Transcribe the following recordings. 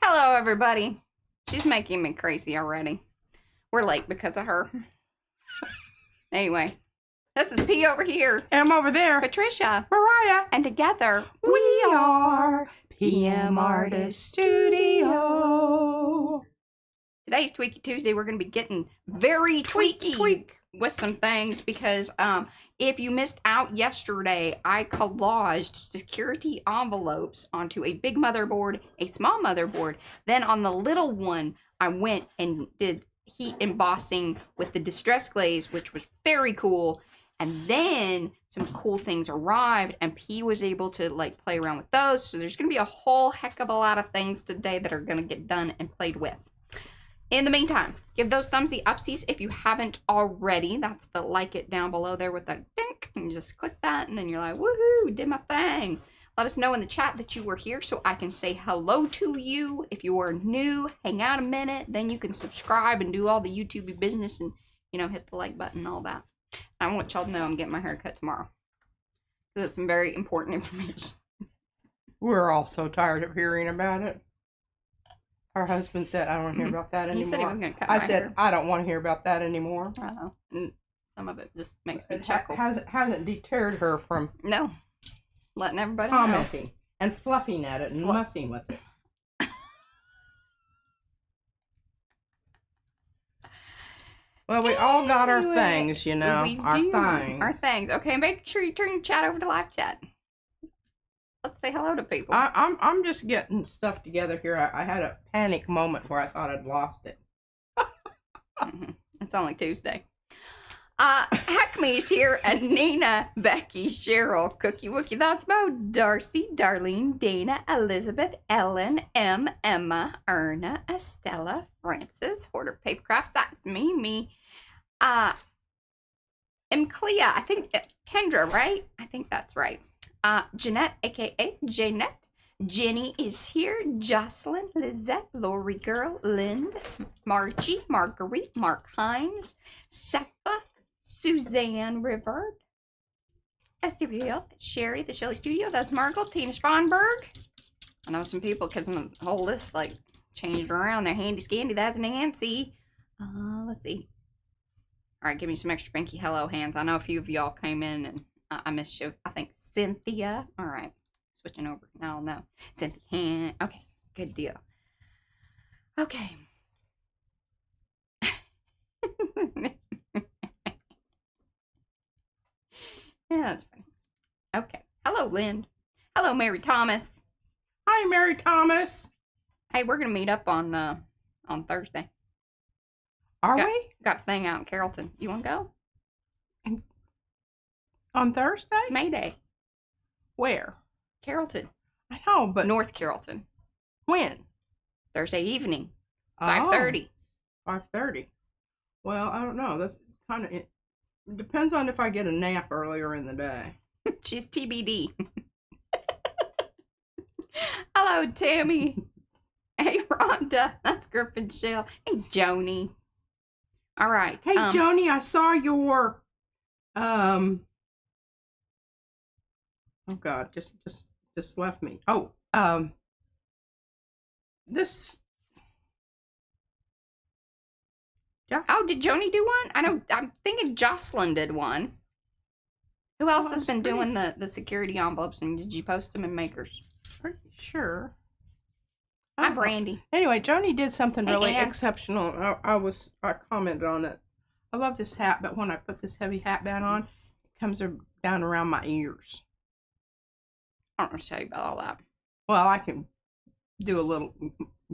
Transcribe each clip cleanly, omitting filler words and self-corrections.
Hello, everybody. She's making me crazy already. We're late because of her. Anyway, this is P over here. I'm over there. Patricia. Mariah. And together, We are PM Artist Studio. Today's Tweaky Tuesday. We're going to be getting very tweaky with some things because if you missed out yesterday, I collaged security envelopes onto a big motherboard, a small motherboard. Then on the little one, I went and did heat embossing with the distress glaze, which was very cool. And then some cool things arrived and P was able to like play around with those. So there's going to be a whole heck of a lot of things today that are going to get done and played with. In the meantime, give those thumbsy upsies if you haven't already. That's the like it down below there with the dink. And you just click that and then you're like, woohoo, did my thing. Let us know in the chat that you were here so I can say hello to you. If you are new, hang out a minute. Then you can subscribe and do all the YouTube business and, you know, hit the like button and all that. I want y'all to know I'm getting my hair cut tomorrow. Because it's some very important information. We're all so tired of hearing about it. Our husband said, I don't want to hear about that anymore. He said he was going to cut my hair. I said, I don't want to hear about that anymore. I know. And some of it just makes me It chuckle. hasn't deterred her from No. Letting everybody know. commenting and fluffing at it and mussing with it. Well, we all got our things, you know. Our things. Our things. Okay, make sure you turn your chat over to live chat. Let's say hello to people. I'm just getting stuff together here. I had a panic moment where I thought I'd lost it. It's only Tuesday. Hackme's here, and Nina, Becky, Cheryl, Cookie Wookie, that's Mo, Darcy, Darlene, Dana, Elizabeth, Ellen, Emma, Erna, Estella, Francis, Hoarder Paper Crafts, that's me, Clea, I think, Kendra, right? I think that's right. Jeanette, aka Jeanette. Jenny is here. Jocelyn, Lizette, Lori Girl, Lind, Margie, Marguerite, Mark Hines, Seppa, Suzanne Rivard, SWL, Sherry, the Shelly Studio. That's Margot, Tina Sponberg. I know some people because the whole list like changed around. They're handy scandy. That's Nancy. Let's see. All right, give me some extra pinky hello hands. I know a few of y'all came in and I missed you. I think Cynthia. All right. Switching over. No. Cynthia. Okay. Good deal. Okay. Yeah, that's funny. Okay. Hello, Lynn. Hello, Mary Thomas. Hi, Mary Thomas. Hey, we're going to meet up on Thursday. Are we? Got a thing out in Carrollton. You want to go? On Thursday? It's May Day. Where? Carrollton. I know, but North Carrollton. when? Thursday evening. 5:30. 5:30. Well, I don't know. That's kind of it. Depends on if I get a nap earlier in the day. She's TBD. Hello, Tammy. Hey, Rhonda. That's Griffin Shell. Hey, Joni. All right. Hey, Joni, I saw your oh God, just left me. Oh, this. Yeah. Oh, did Joni do one? I know. I'm thinking Jocelyn did one. Who else has been doing the security envelopes? And did you post them in Makers? Pretty sure. Hi, Brandy. Anyway, Joni did something really exceptional. I commented on it. I love this hat, but when I put this heavy hat band on, it comes down around my ears. I don't want to tell you about all that. Well, I can do a little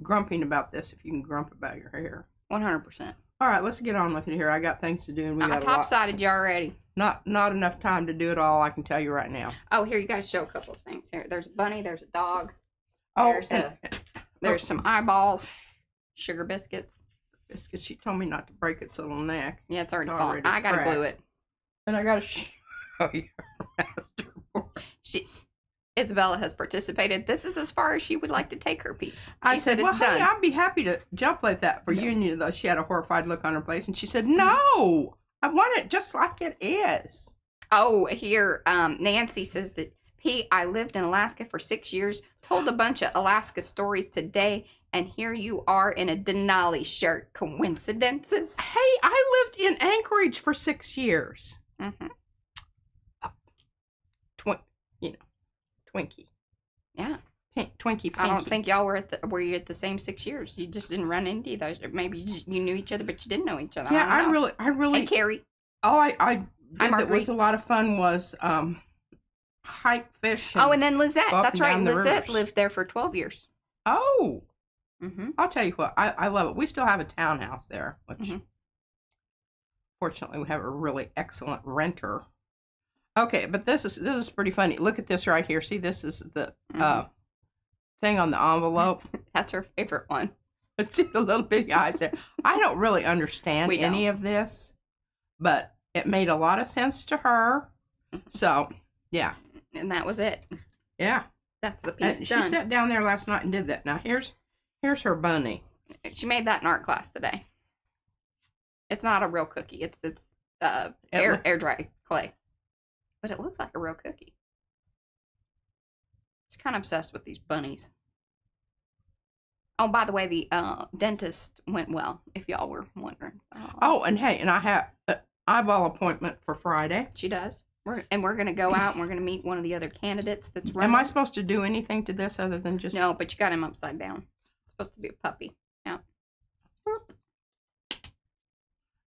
grumping about this if you can grump about your hair. 100%. All right, let's get on with it here. I got things to do, and we got I top-sided you already. Not enough time to do it all. I can tell you right now. Oh, here you guys show a couple of things. Here, there's a bunny. There's a dog. Oh, there's some eyeballs. Sugar biscuits. Biscuits. She told me not to break its little neck. Yeah, it's already gone. I gotta glue it. And I gotta show you. Isabella has participated. This is as far as she would like to take her piece. I said, well, honey, I'd be happy to jump like that for you. And she had a horrified look on her face. And she said, no, I want it just like it is. Oh, here, Nancy says that I lived in Alaska for 6 years, told a bunch of Alaska stories today, and here you are in a Denali shirt. Coincidences? Hey, I lived in Anchorage for 6 years. Mm-hmm. Twinkie. Yeah. Twinkie Pinky. I don't think y'all were you at the same 6 years. You just didn't run into those. Maybe you knew each other, but you didn't know each other. Yeah, I really. And Carrie. All I did that was a lot of fun was hike, fish. And then Lizette. That's right. Lizette lived there for 12 years. Oh. Mm-hmm. I'll tell you what. I love it. We still have a townhouse there, which fortunately we have a really excellent renter. Okay, but this is pretty funny. Look at this right here. See, this is the thing on the envelope. That's her favorite one. Let's see the little bitty eyes there. I don't really understand any of this, but it made a lot of sense to her. So, yeah. And that was it. Yeah. That's the piece and done. She sat down there last night and did that. Now, here's her bunny. She made that in art class today. It's not a real cookie. It's air dry clay. But it looks like a real cookie. She's kind of obsessed with these bunnies. Oh, by the way, the dentist went well, if y'all were wondering. Oh, and hey, and I have an eyeball appointment for Friday. She does. We're going to go out and we're going to meet one of the other candidates that's running. Am I supposed to do anything to this other than just... No, but you got him upside down. It's supposed to be a puppy. Yeah.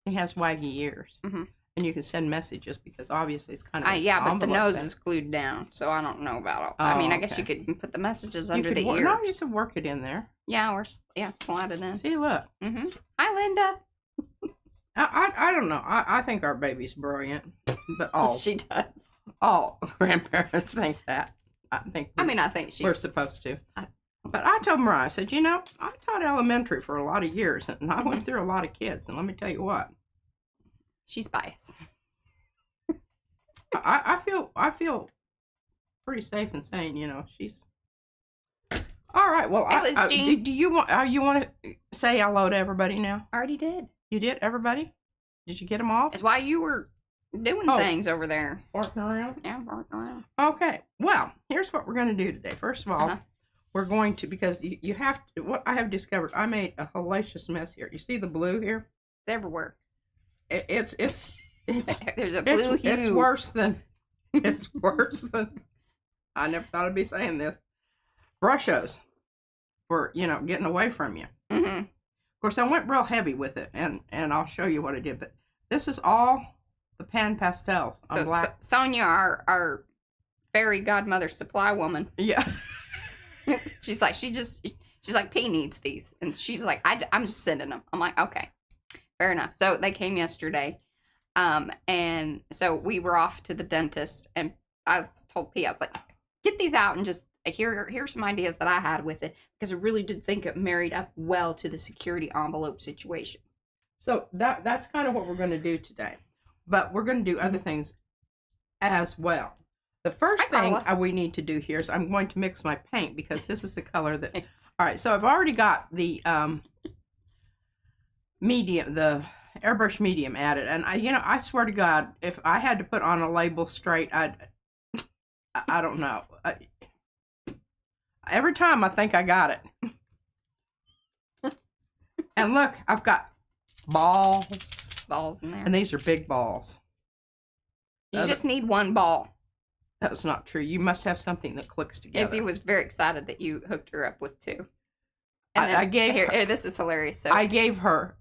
He has waggy ears. Mm-hmm. And you can send messages because obviously it's kind of yeah, but the nose is glued down, so I don't know about all. I mean, I guess you could put the messages under the ears. No, you could work it in there. Yeah, slide it in. See, look. Mm-hmm. Hi, Linda. I don't know. I think our baby's brilliant, but she does. All grandparents think that. I think we're supposed to. But I told Mariah, I said, I taught elementary for a lot of years, and I went through a lot of kids, and let me tell you what. She's biased. I feel pretty safe in saying, she's all right. Well, do you want to say hello to everybody now? I already did. You did, everybody? Did you get them off? That's why you were doing things over there. Barking around? Yeah, barking around. Okay. Well, here's what we're going to do today. First of all, we're going to, because you have to, what I have discovered, I made a hellacious mess here. You see the blue here? It's everywhere. It's there's a blue hue. It's worse than I never thought I'd be saying this. Brushos were, getting away from you. Mm-hmm. Of course, I went real heavy with it, and I'll show you what I did. But this is all the pan pastels on black. Sonia, our fairy godmother supply woman. Yeah. she's like, P needs these, and she's like, I'm just sending them. I'm like, okay. Fair enough. So they came yesterday, and so we were off to the dentist, and I told P, I was like, get these out and just here's some ideas that I had with it, because I really did think it married up well to the security envelope situation. So that's kind of what we're going to do today, but we're going to do other things as well. The first thing we need to do here is I'm going to mix my paint, because this is the color that. All right, so I've already got the medium, the airbrush medium added, and I swear to God, if I had to put on a label straight, I don't know. Every time I think I got it, and look, I've got balls in there, and these are big balls. You just need one ball. That's not true. You must have something that clicks together. Izzy was very excited that you hooked her up with 2. And I gave her. This is hilarious. So I gave her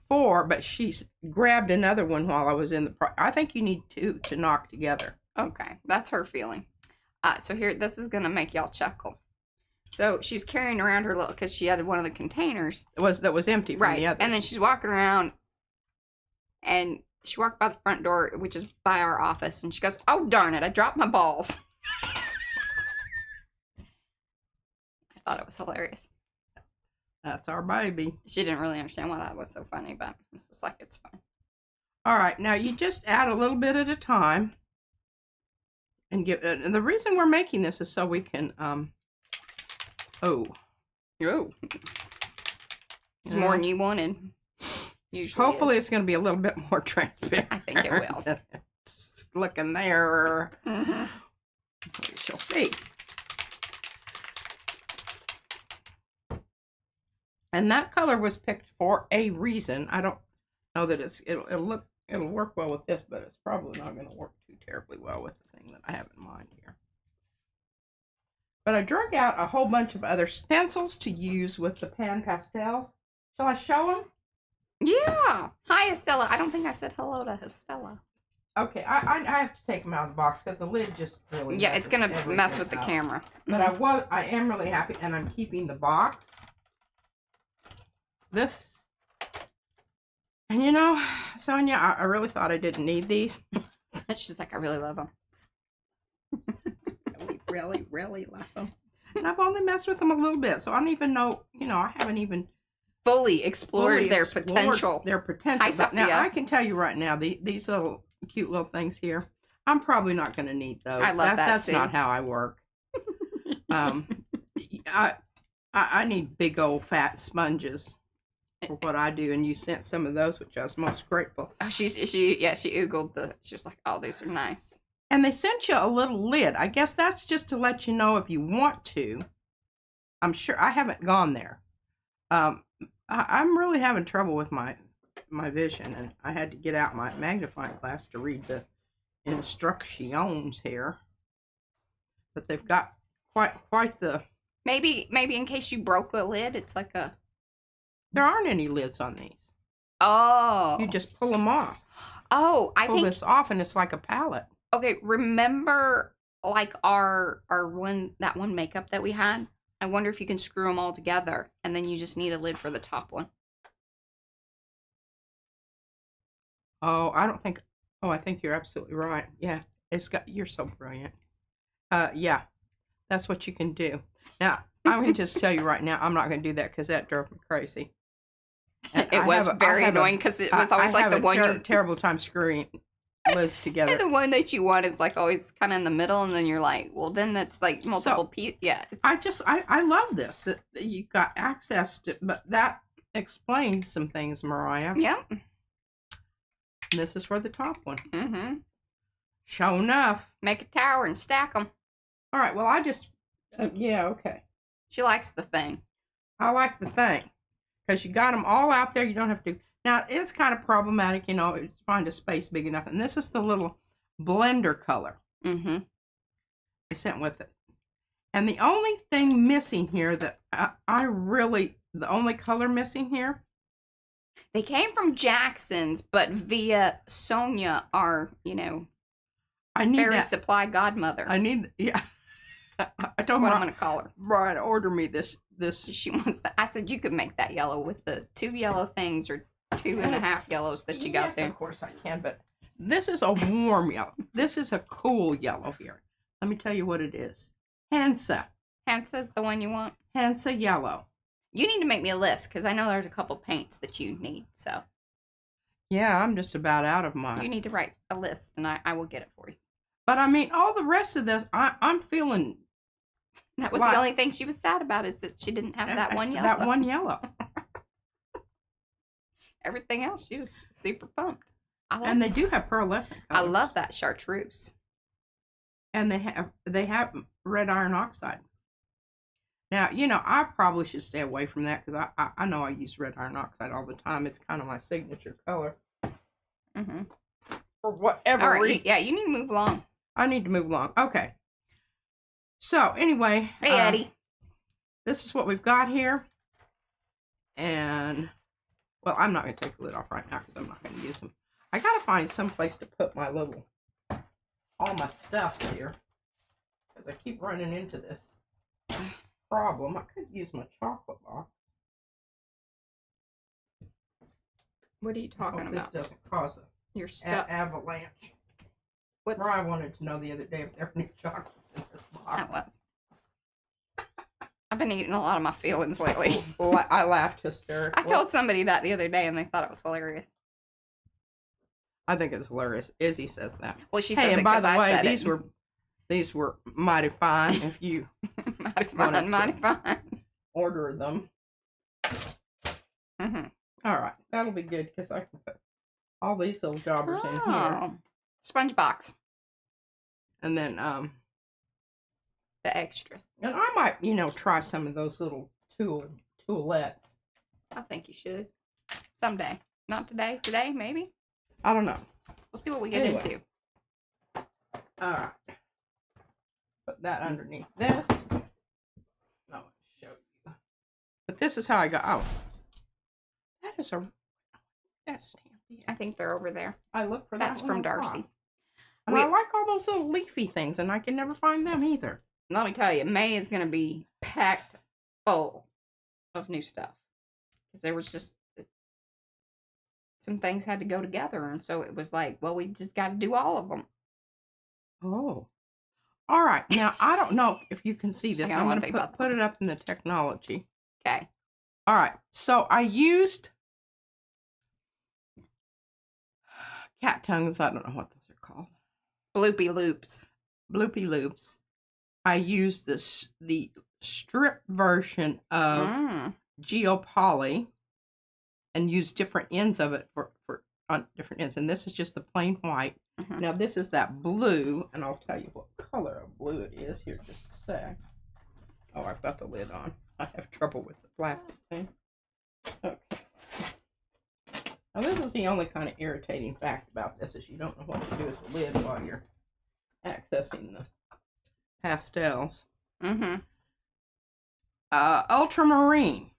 4, but she's grabbed another one while I was in the. I think you need 2 to knock together. Okay, that's her feeling. So here, this is gonna make y'all chuckle. So she's carrying around her little, because she had one of the containers that was empty from the other. And then she's walking around, and she walked by the front door, which is by our office, and she goes, "Oh darn it! I dropped my balls." I thought it was hilarious. That's our baby. She didn't really understand why that was so funny, but it's just like, it's fun. All right, now you just add a little bit at a time, and give. And the reason we're making this is so we can. It's more than you wanted. Usually, hopefully, it's going to be a little bit more transparent. I think it will. Looking there. Mm-hmm. We shall see. And that color was picked for a reason. I don't know that it'll work well with this, but it's probably not going to work too terribly well with the thing that I have in mind here. But I drug out a whole bunch of other stencils to use with the pan pastels. Shall I show them? Yeah. Hi, Estella. I don't think I said hello to Estella. Okay, I have to take them out of the box because the lid just really it's gonna mess with the camera. But I am really happy, and I'm keeping the box. This, and you know, Sonia, I really thought I didn't need these. She's like, I really love them. really love them. And I've only messed with them a little bit, so I don't even know. You know, I haven't even fully explored their potential. Hi, but now I can tell you right now, these little cute little things here, I'm probably not going to need those. I love that. That's not how I work. I need big old fat sponges for what I do, and you sent some of those, which I was most grateful. Oh, she oogled she was like, oh, these are nice. And they sent you a little lid. I guess that's just to let you know if you want to. I'm sure I haven't gone there. I'm really having trouble with my vision, and I had to get out my magnifying glass to read the instructions here. But they've got quite the... Maybe in case you broke a lid, it's like a... There aren't any lids on these. Oh. You just pull them off. Oh, I pull this off, and it's like a palette. Okay, remember like our that one makeup that we had? I wonder if you can screw them all together, and then you just need a lid for the top one. Oh, I think you're absolutely right. Yeah, you're so brilliant. Yeah, that's what you can do. Now, I'm going to just tell you right now, I'm not going to do that because that drove me crazy. And it was very annoying because it was always like the one terrible time screwing lids together. And the one that you want is like always kind of in the middle, and then you're like, well, then that's like multiple pieces. Yeah. I love this that you got access to, but that explains some things, Mariah. Yep. And this is for the top one. Mm-hmm. Sure enough. Make a tower and stack them. All right. Well, I just yeah, okay. She likes the thing. I like the thing because you got them all out there. You don't have to. Now, it is kind of problematic, you know, to find a space big enough. And this is the little blender color. Mm-hmm. I sent with it. And the only thing missing here that the only color missing here. They came from Jackson's, but via Sonia, our, fairy supply godmother. Yeah. I don't know what I'm going to call her. Right, order me this. She wants that. I said you could make that yellow with the 2 yellow things or 2.5 yellows that you got there. Of course I can, but this is a warm yellow. This is a cool yellow here. Let me tell you what it is. Hansa. Hansa's the one you want? Hansa yellow. You need to make me a list because I know there's a couple paints that you need. So. Yeah, I'm just about out of mine. You need to write a list, and I will get it for you. But I mean, all the rest of this, I'm feeling. That was the only thing she was sad about, is that she didn't have that one yellow. That one yellow. Everything else, she was super pumped. And they do have pearlescent colors. I love that chartreuse. And they have red iron oxide. Now, I probably should stay away from that because I know I use red iron oxide all the time. It's kind of my signature color. Mm-hmm. For whatever all right, reason. Yeah, you need to move along. I need to move along. Okay. So, anyway. Hey, Eddie. This is what we've got here. And, well, I'm not going to take the lid off right now because I'm not going to use them. I got to find some place to put all my stuffs here. Because I keep running into this problem. I could use my chocolate box. What are you talking about? This doesn't cause You're stuck. Avalanche. Mariah wanted to know the other day if there were any chocolates in this box. That was. I've been eating a lot of my feelings lately. I laughed hysterically. I told somebody that the other day, and they thought it was hilarious. I think it's hilarious. Izzy says that. Well, she says and it by the way, these were mighty fine. If you mighty fine. Order them. Mm-hmm. All right, that'll be good because I can put all these little jobbers in here. Sponge box. And then the extras. And I might, you know, try some of those little toolettes. I think you should. Someday. Not today. Today, maybe? I don't know. We'll see what we get into. All right. Put that underneath this. I'll show you. But this is how I go. Oh, that is that's stampy. I think they're over there. I look for that. That's from Darcy. And I like all those little leafy things, and I can never find them either. Let me tell you, May is going to be packed full of new stuff. Because there was just some things had to go together, and so it was like, well, we just got to do all of them. Oh. All right. Now, I don't know if you can see this. I'm going to put it up in the technology. Okay. All right. So I used cat tongues. I don't know what those are called. Bloopy loops. Bloopy loops. I used the strip version of Geopoly and used different ends of it for on different ends. And this is just the plain white. Now this is that blue, and I'll tell you what color of blue it is here just a sec. Oh, I've got the lid on. I have trouble with the plastic thing. Okay. Now this is the only kind of irritating fact about this is you don't know what to do with the lid while you're accessing the pastels. Ultramarine.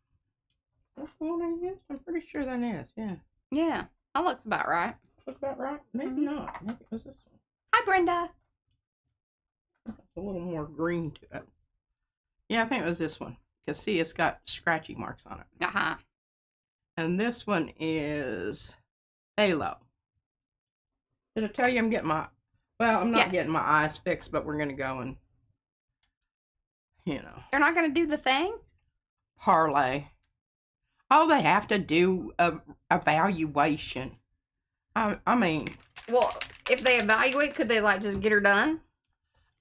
That's the one I used? I'm pretty sure that is, yeah. Yeah, that looks about right. Looks about right? Maybe not. Maybe it was this one. Hi, Brenda. It's a little more green to it. Yeah, I think it was this one. Because see, it's got scratchy marks on it. And this one is Halo. Did I tell you I'm getting my... Well, I'm not getting my eyes fixed, but we're going to go and, you know. They're not going to do the thing? Parlay. Oh, they have to do a evaluation. I mean... Well, if they evaluate, could they, like, just get her done?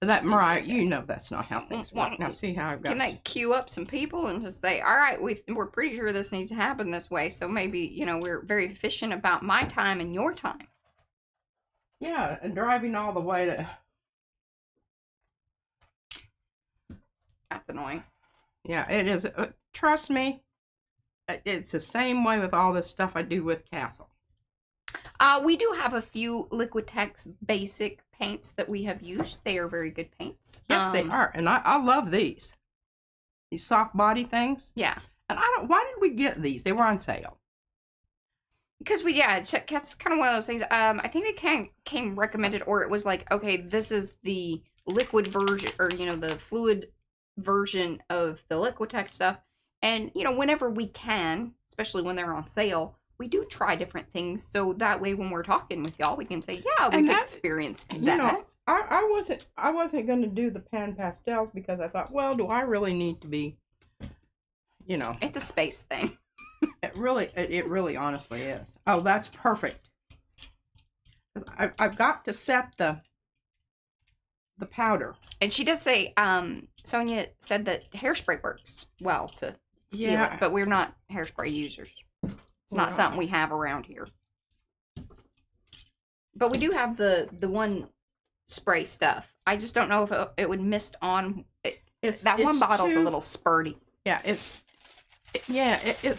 That, Mariah, you know that's not how things work. Now, see how I've got... Can they queue up some people and just say, all right, we're pretty sure this needs to happen this way, so maybe, you know, we're very efficient about my time and your time. Yeah, and driving all the way to... That's annoying. Yeah, it is. Trust me, it's the same way with all this stuff I do with Castle. We do have a few Liquitex basic paints that we have used. They are very good paints. Yes, they are. And I love these. These soft body things. Yeah. And why did we get these? They were on sale. Because that's kind of one of those things. I think they came recommended, or it was like, okay, this is the liquid version, or, you know, the fluid version of the Liquitex stuff. And, you know, whenever we can, especially when they're on sale, we do try different things. So that way, when we're talking with y'all, we can say, yeah, we've experienced that. You know, I wasn't going to do the pan pastels because I thought, well, do I really need to be, you know. It's a space thing. It really honestly is. Oh, that's perfect. I've got to set the powder. And she does say, Sonia said that hairspray works well to seal it, but we're not hairspray users. It's not something we have around here. But we do have the one spray stuff. I just don't know if it would mist on. That one bottle's a little spurty. Yeah, it's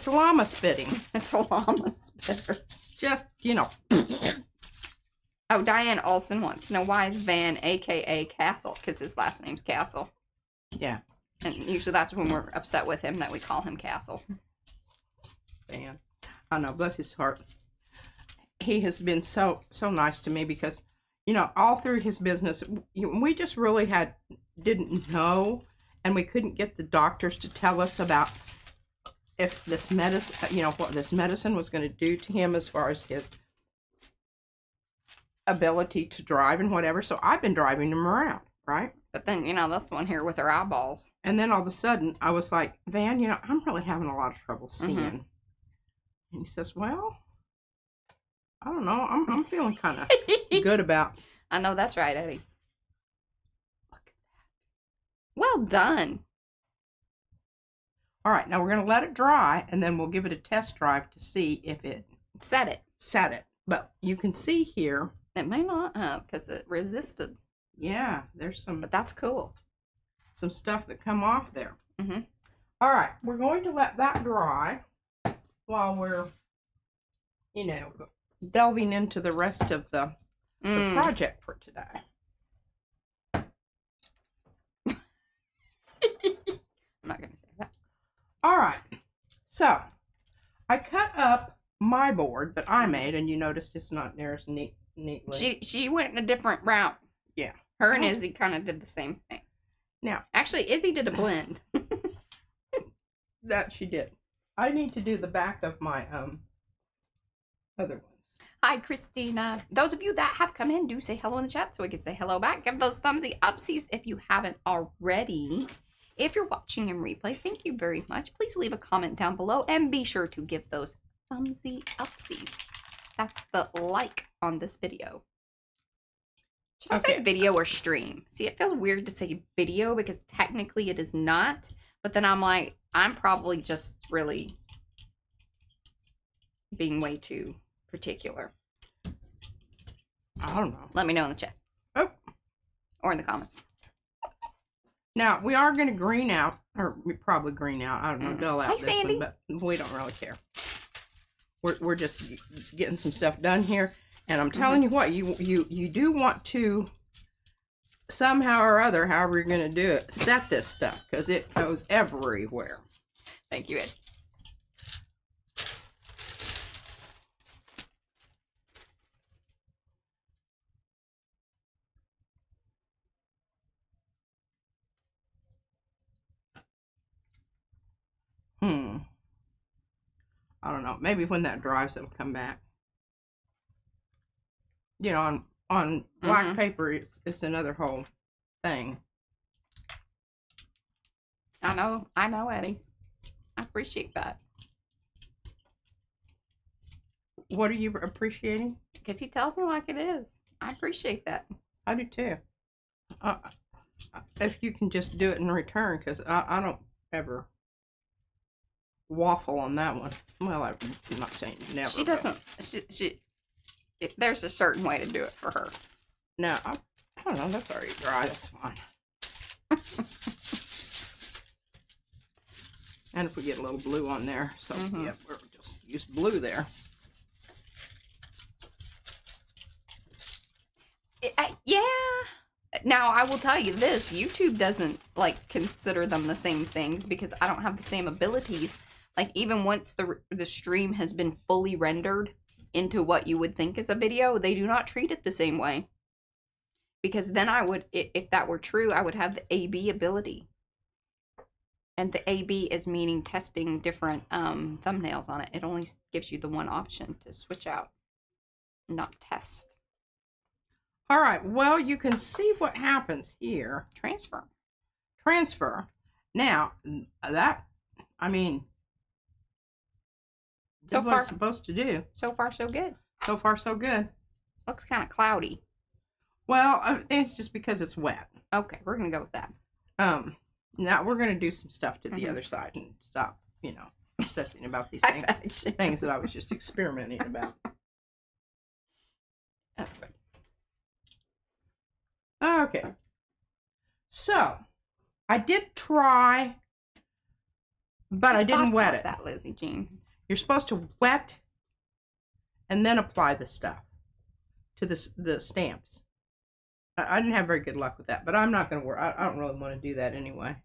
llama spitting. It's a llama spitter. Just, you know. Oh, Diane Olson wants to know why is Van a.k.a. Castle? Because his last name's Castle. Yeah. And usually that's when we're upset with him that we call him Castle. Van. I know, bless his heart. He has been so nice to me because, you know, all through his business, we just really didn't know, and we couldn't get the doctors to tell us about if this medicine, you know, what this medicine was going to do to him as far as his ability to drive and whatever. So I've been driving him around, right? But then, you know, this one here with her eyeballs. And then all of a sudden, I was like, Van, you know, I'm really having a lot of trouble seeing. And he says, well, I don't know. I'm feeling kind of good about. I know that's right, Eddie. Look at that. Well done. All right, now we're going to let it dry, and then we'll give it a test drive to see if it set it. But you can see here. It may not, because it resisted. Yeah, there's some. But that's cool. some stuff that come off there. Mm-hmm. All right, we're going to let that dry while we're, you know, delving into the rest of the project for today. I'm not going to say that. All right, so I cut up my board that I made, and you noticed it's not near as neatly. She went in a different route. Yeah. Her and Izzy kind of did the same thing. Now, actually, Izzy did a blend. That she did. I need to do the back of my other ones. Hi, Christina. Those of you that have come in, do say hello in the chat so we can say hello back. Give those thumbsy upsies if you haven't already. If you're watching in replay, thank you very much. Please leave a comment down below and be sure to give those thumbsy upsies. That's the like on this video. Should I say video or stream? See, it feels weird to say video because technically it is not. But then I'm like, I'm probably just really being way too particular. I don't know. Let me know in the chat. Oh. Or in the comments. Now, we are going to green out, or probably green out. I don't know, dull out Hi, this Sandy. one, but we don't really care. We're just getting some stuff done here. And I'm telling you what, you do want to somehow or other, however you're going to do it, set this stuff because it goes everywhere. Thank you, Ed. I don't know. Maybe when that dries, it'll come back. You know, on black paper, it's another whole thing. I know, Eddie. I appreciate that. What are you appreciating? Because he tells me like it is. I appreciate that. I do too. If you can just do it in return, because I don't ever waffle on that one. Well, I'm not saying never. She doesn't. There's a certain way to do it for her. No, I don't know. That's already dry. That's fine. And if we get a little blue on there, so yeah, we'll just use blue there. Yeah. Now I will tell you this: YouTube doesn't like consider them the same things because I don't have the same abilities. Like even once the stream has been fully rendered into what you would think is a video, they do not treat it the same way. Because then I would, if that were true, I would have the AB ability. And the AB is meaning testing different thumbnails on it. It only gives you the one option to switch out, not test. All right, well, you can see what happens here. Transfer. Now, that, I mean, so what far, it's supposed to do. So far, so good. So far, so good. Looks kind of cloudy. Well, it's just because it's wet. Okay, we're going to go with that. Now we're going to do some stuff to the other side and stop, you know, obsessing about these things that I was just experimenting about. Okay. So, I did try, but I didn't wet it. That, Lizzie Jean. You're supposed to wet and then apply the stuff to the stamps. I didn't have very good luck with that, but I'm not going to worry. I don't really want to do that anyway.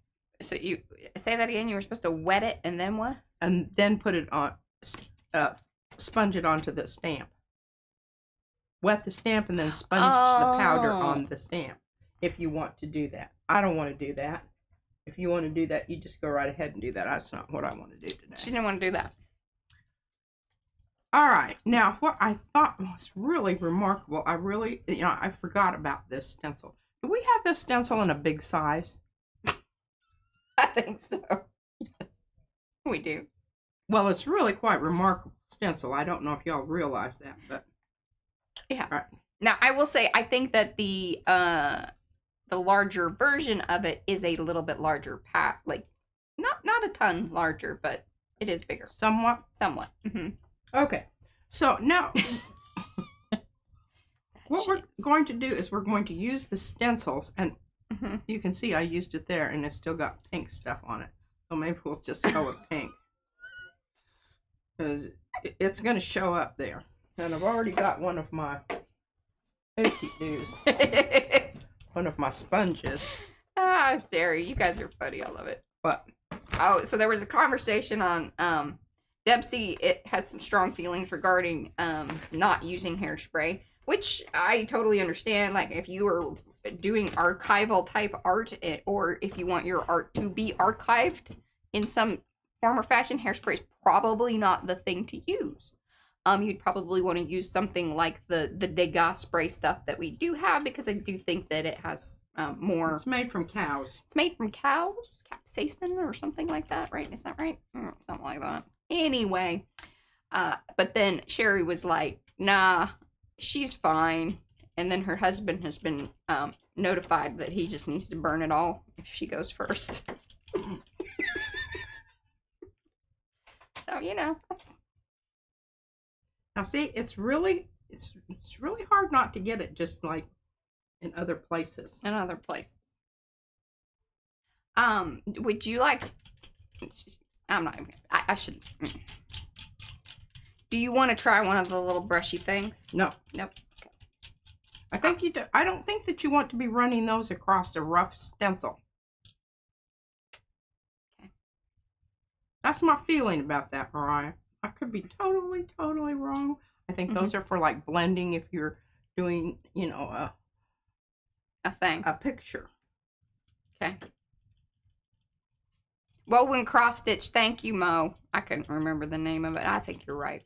So you say that again? You were supposed to wet it and then what? And then put it on, sponge it onto the stamp. Wet the stamp and then sponge the powder on the stamp if you want to do that. I don't want to do that. If you want to do that, you just go right ahead and do that. That's not what I want to do today. She didn't want to do that. All right. Now, what I thought was really remarkable, I forgot about this stencil. Do we have this stencil in a big size? I think so. Yes, we do. Well, it's really quite remarkable stencil. I don't know if y'all realize that, but yeah. All right. Now, I will say, I think that the larger version of it is a little bit larger like not a ton larger, but it is bigger. Somewhat. Okay, so now what we're going to do is we're going to use the stencils, and You can see I used it there, and it's still got pink stuff on it. So maybe we'll just go with pink. Because it's going to show up there. And I've already got one of my one of my sponges. Ah, Sherry, you guys are funny. I love it. What? Oh, so there was a conversation on Debsy. It has some strong feelings regarding not using hairspray, which I totally understand. Like if you were doing archival type art, or if you want your art to be archived in some form or fashion, hairspray is probably not the thing to use. You'd probably want to use something like the Degas spray stuff that we do have, because I do think that it has more. It's made from cows. It's made from cows, capsaicin or something like that, right? Is that right? Something like that. Anyway, but then Sherry was like, "Nah, she's fine." And then her husband has been notified that he just needs to burn it all if she goes first. So, you know, that's... Now see, it's really hard not to get it just like in other places. In other places. Would you like... I'm not even... I should... Do you want to try one of the little brushy things? No. Nope. I think you do. I don't think that you want to be running those across a rough stencil. Okay. That's my feeling about that, Mariah. I could be totally wrong. I think those are for like blending if you're doing, you know, a picture. Okay. Woven cross stitch. Thank you, Mo. I couldn't remember the name of it. I think you're right.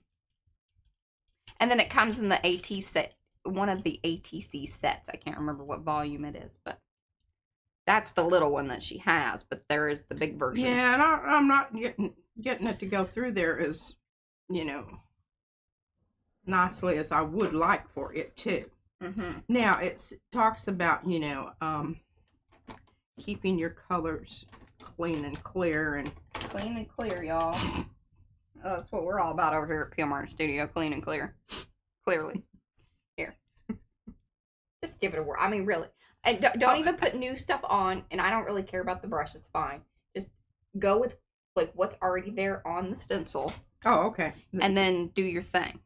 And then it comes in the AT set. One of the ATC sets. I can't remember what volume it is, but that's the little one that she has, but there is the big version. Yeah, and I'm not getting it to go through there as, you know, nicely as I would like for it to. Now, it talks about, you know, keeping your colors clean and clear. And clean and clear, y'all. Oh, that's what we're all about over here at PM Art Studio. Clean and clear. Clearly. Here. Just give it a whirl. I mean, really. And don't even put new stuff on, and I don't really care about the brush. It's fine. Just go with, like, what's already there on the stencil. Oh, okay. And then do your thing.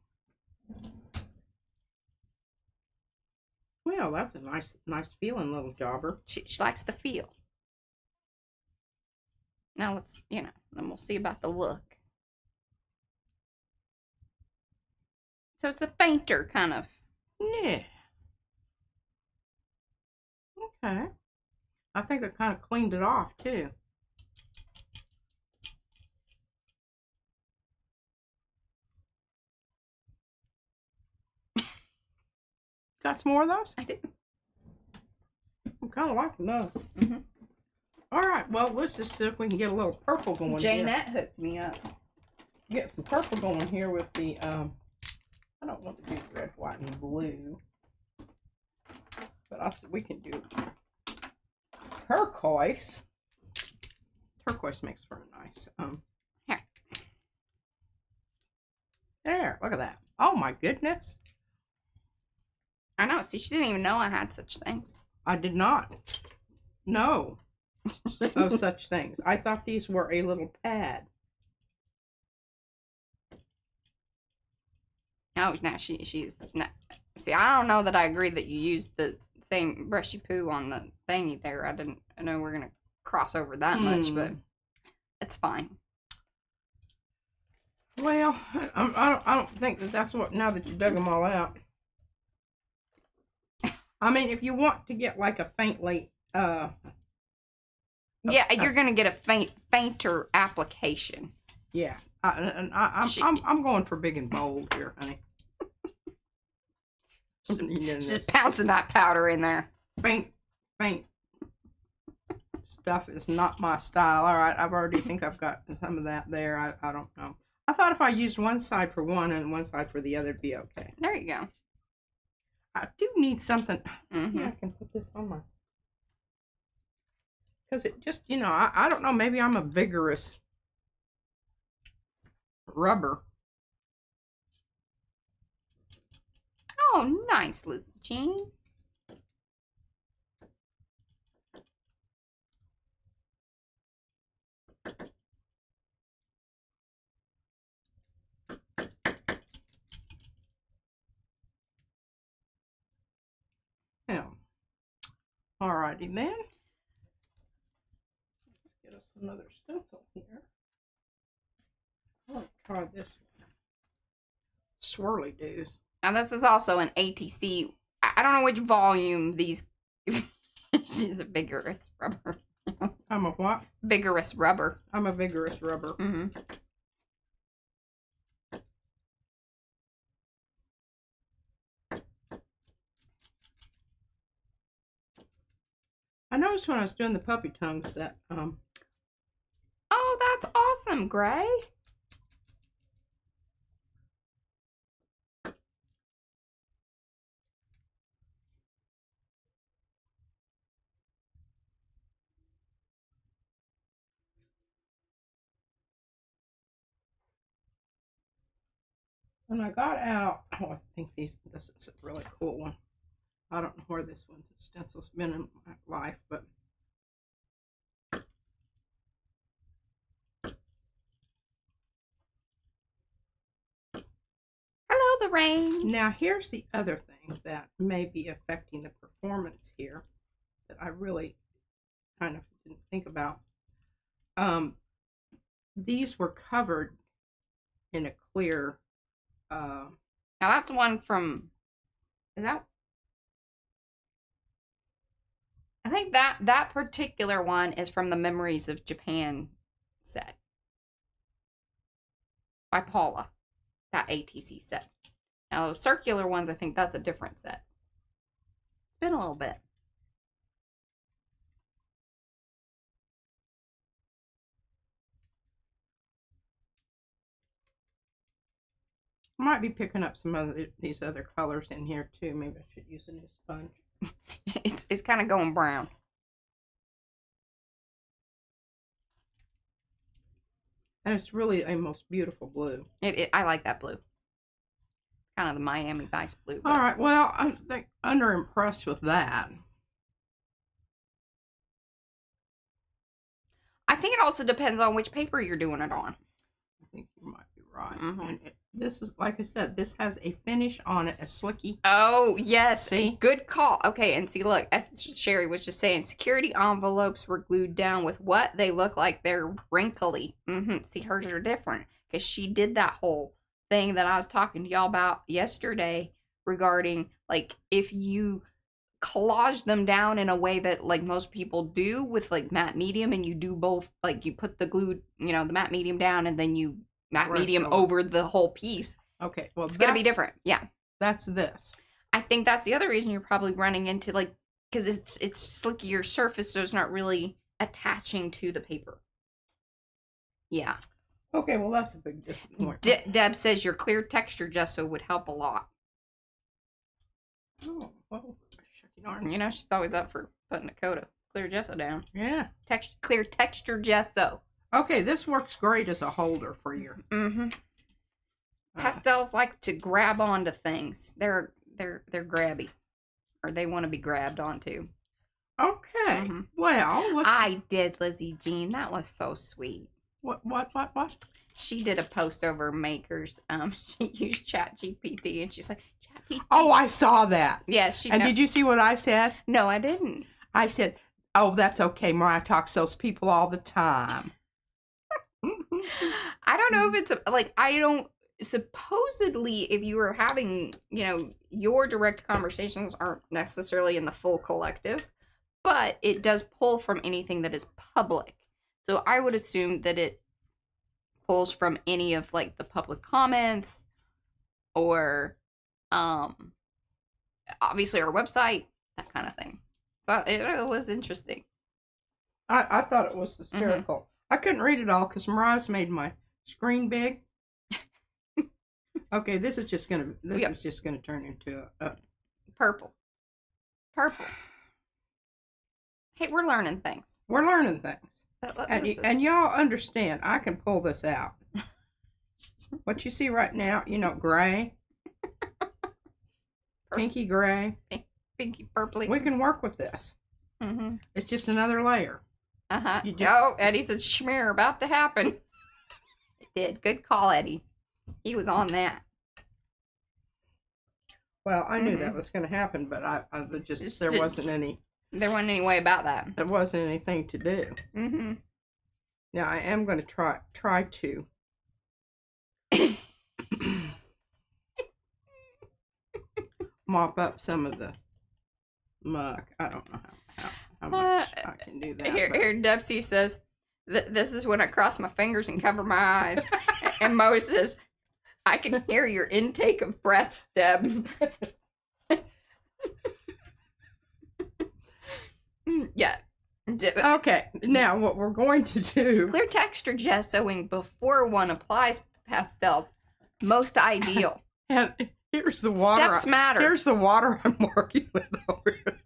Well, that's a nice feeling, little jobber. She likes the feel. Now let's, you know, then we'll see about the look. So it's a fainter kind of. Yeah. Okay. I think I kind of cleaned it off too. Got some more of those? I do. I'm kind of liking those. All right. Well, let's just see if we can get a little purple going. Janette hooked me up. Get some purple going here with the I don't want to do red, white, and blue, but I said we can do turquoise. Turquoise makes for a nice Here. There, look at that. Oh my goodness. I know. See, she didn't even know I had such things. I did not know of such things. I thought these were a little pad. Oh, now she's not. See, I don't know that I agree that you used the same brushy poo on the thingy there. I know we're gonna cross over that much, but it's fine. Well, I don't think that's what. Now that you dug them all out, I mean, if you want to get like a faintly, yeah, you're gonna get a fainter application. Yeah, I'm going for big and bold here, honey. Just pouncing that powder in there. Faint stuff is not my style. All right, I've already think I've got some of that there. I don't know. I thought if I used one side for one and one side for the other, it'd be okay. There you go. I do need something. Yeah, I can put this on my. Because it just, you know, I don't know. Maybe I'm a vigorous rubber. Oh, nice, Lizzie Jean. Alrighty then. Let's get us another stencil here. I'll try this one. Swirly doos. Now this is also an ATC. I don't know which volume these. She's a vigorous rubber. I'm a what? Vigorous rubber. I'm a vigorous rubber. Mm-hmm. I noticed when I was doing the puppy tongues that Oh, that's awesome, Gray. when I got out, oh, I think this is a really cool one. I don't know where this one's stencil's been in my life, but Hello, the rain. now here's the other thing that may be affecting the performance here that I really kind of didn't think about. These were covered in a clear. Now that's one from. Is that? I think that particular one is from the Memories of Japan set by Paula. That ATC set. Now those circular ones, I think that's a different set. It's been a little bit. I might be picking up some of these other colors in here too. Maybe I should use a new sponge. It's kind of going brown. And it's really a most beautiful blue. I like that blue. Kind of the Miami Vice blue. All right. Well, I think underimpressed with that. I think it also depends on which paper you're doing it on. I think you might be right. Mm-hmm. And this is, like I said, this has a finish on it, a slicky. Oh, yes. See? Good call. Okay, and see, look, as Sherry was just saying, security envelopes were glued down with what? They look like they're wrinkly. See, hers are different. Because she did that whole thing that I was talking to y'all about yesterday regarding, like, if you collage them down in a way that, like, most people do with, like, matte medium, and you do both, like, you put the glue, you know, the matte medium down, and then you matte medium over the whole piece. Okay, well, it's gonna be different. Yeah, that's this. I think that's the other reason you're probably running into, like, because it's slickier surface, so it's not really attaching to the paper. Yeah. Okay, well, that's a big disappointment. Deb says your clear texture gesso would help a lot. Oh, well, you know, she's always up for putting a coat of clear gesso down. Yeah. Clear texture gesso. Okay, this works great as a holder for your. Pastels like to grab onto things. They're grabby, or they want to be grabbed onto. Okay. Well, I did, Lizzie Jean. That was so sweet. What? She did a post over Makers. She used ChatGPT, and she's like, ChatGPT. Oh, I saw that. Yeah, she. And did you see what I said? No, I didn't. I said, "Oh, that's okay. Mariah talks to those people all the time." I don't know if it's like, I don't. Supposedly, if you were having, you know, your direct conversations aren't necessarily in the full collective, but it does pull from anything that is public. So I would assume that it pulls from any of, like, the public comments, or obviously our website, that kind of thing. So it was interesting. I thought it was hysterical. I couldn't read it all because Mariah's made my screen big. Okay, this is just gonna turn into a purple. Hey, we're learning things. We're learning things. And y'all understand, I can pull this out. What you see right now, you know, gray, pinky gray, pinky purpley. We can work with this. It's just another layer. Oh, Eddie said, "Schmear, about to happen." It did. Good call, Eddie. He was on that. Well, I knew that was going to happen, but there wasn't any. There wasn't any way about that. There wasn't anything to do. Mm-hmm. Now I am going to try to mop up some of the muck. I don't know how much I can do that. Here, Dubsy says, "This is when I cross my fingers and cover my eyes." And Mo says, "I can hear your intake of breath, Deb." Yeah. Okay, now what we're going to do... Clear texture gessoing before one applies pastels. Most ideal. And here's the water. Steps matter. Here's the water I'm working with over here.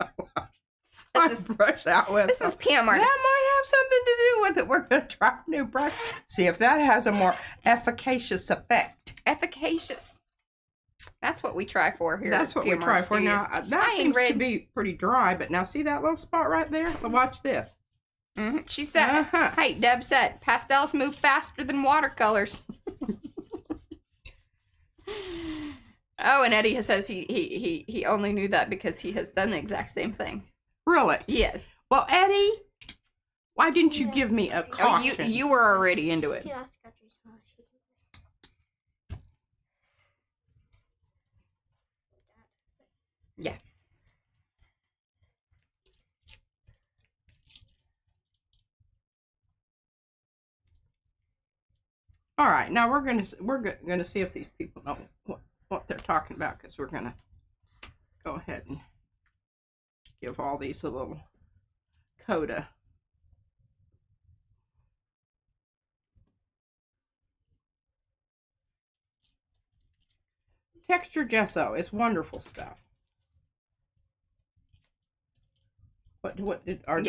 I brush out with. This is PM artist. That might have something to do with it. We're going to try a new brush. See if that has a more efficacious effect. Efficacious. That's what we try for here. That's what we try for. Now, that seems to be pretty dry, but now see that little spot right there? Watch this. Mm-hmm. She said, hey, Deb said, pastels move faster than watercolors. Oh, and Eddie says he only knew that because he has done the exact same thing. Really? Yes. Well, Eddie, why didn't you give me a caution? Oh, you were already into it. Yeah. All right, now we're gonna see if these people know what they're talking about, because we're gonna go ahead and give all these a little coda. Texture gesso is wonderful stuff. What did our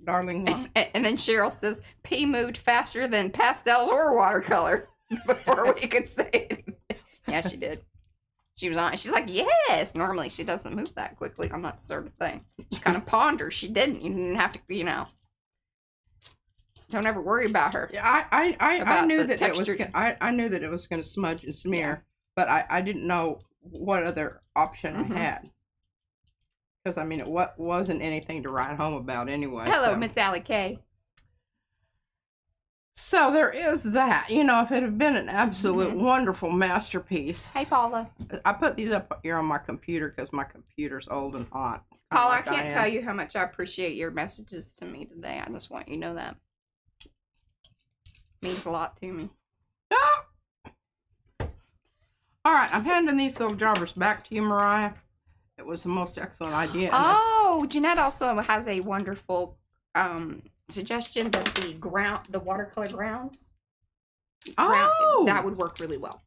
darling want? And then Cheryl says, P moved faster than pastels or watercolor before we could say anything. Yeah, she did. She was on. She's like, yes. Normally, she doesn't move that quickly on that sort of thing. She kind of ponders. She didn't. You didn't have to, Don't ever worry about her. Yeah, I knew that it was. I knew that it was going to smudge and smear, but I didn't know what other option I had. Because, I mean, it wasn't anything to write home about anyway. Hello, Miss Allie K. So there is that. If it had been an absolute wonderful masterpiece. Hey, Paula. I put these up here on my computer because my computer's old and hot. Paula, I can't tell you how much I appreciate your messages to me today. I just want you to know that. Means a lot to me. Ah! All right, I'm handing these little jobbers back to you, Mariah. It was the most excellent idea. Oh, Jeanette also has a wonderful suggestion that the watercolor grounds. That would work really well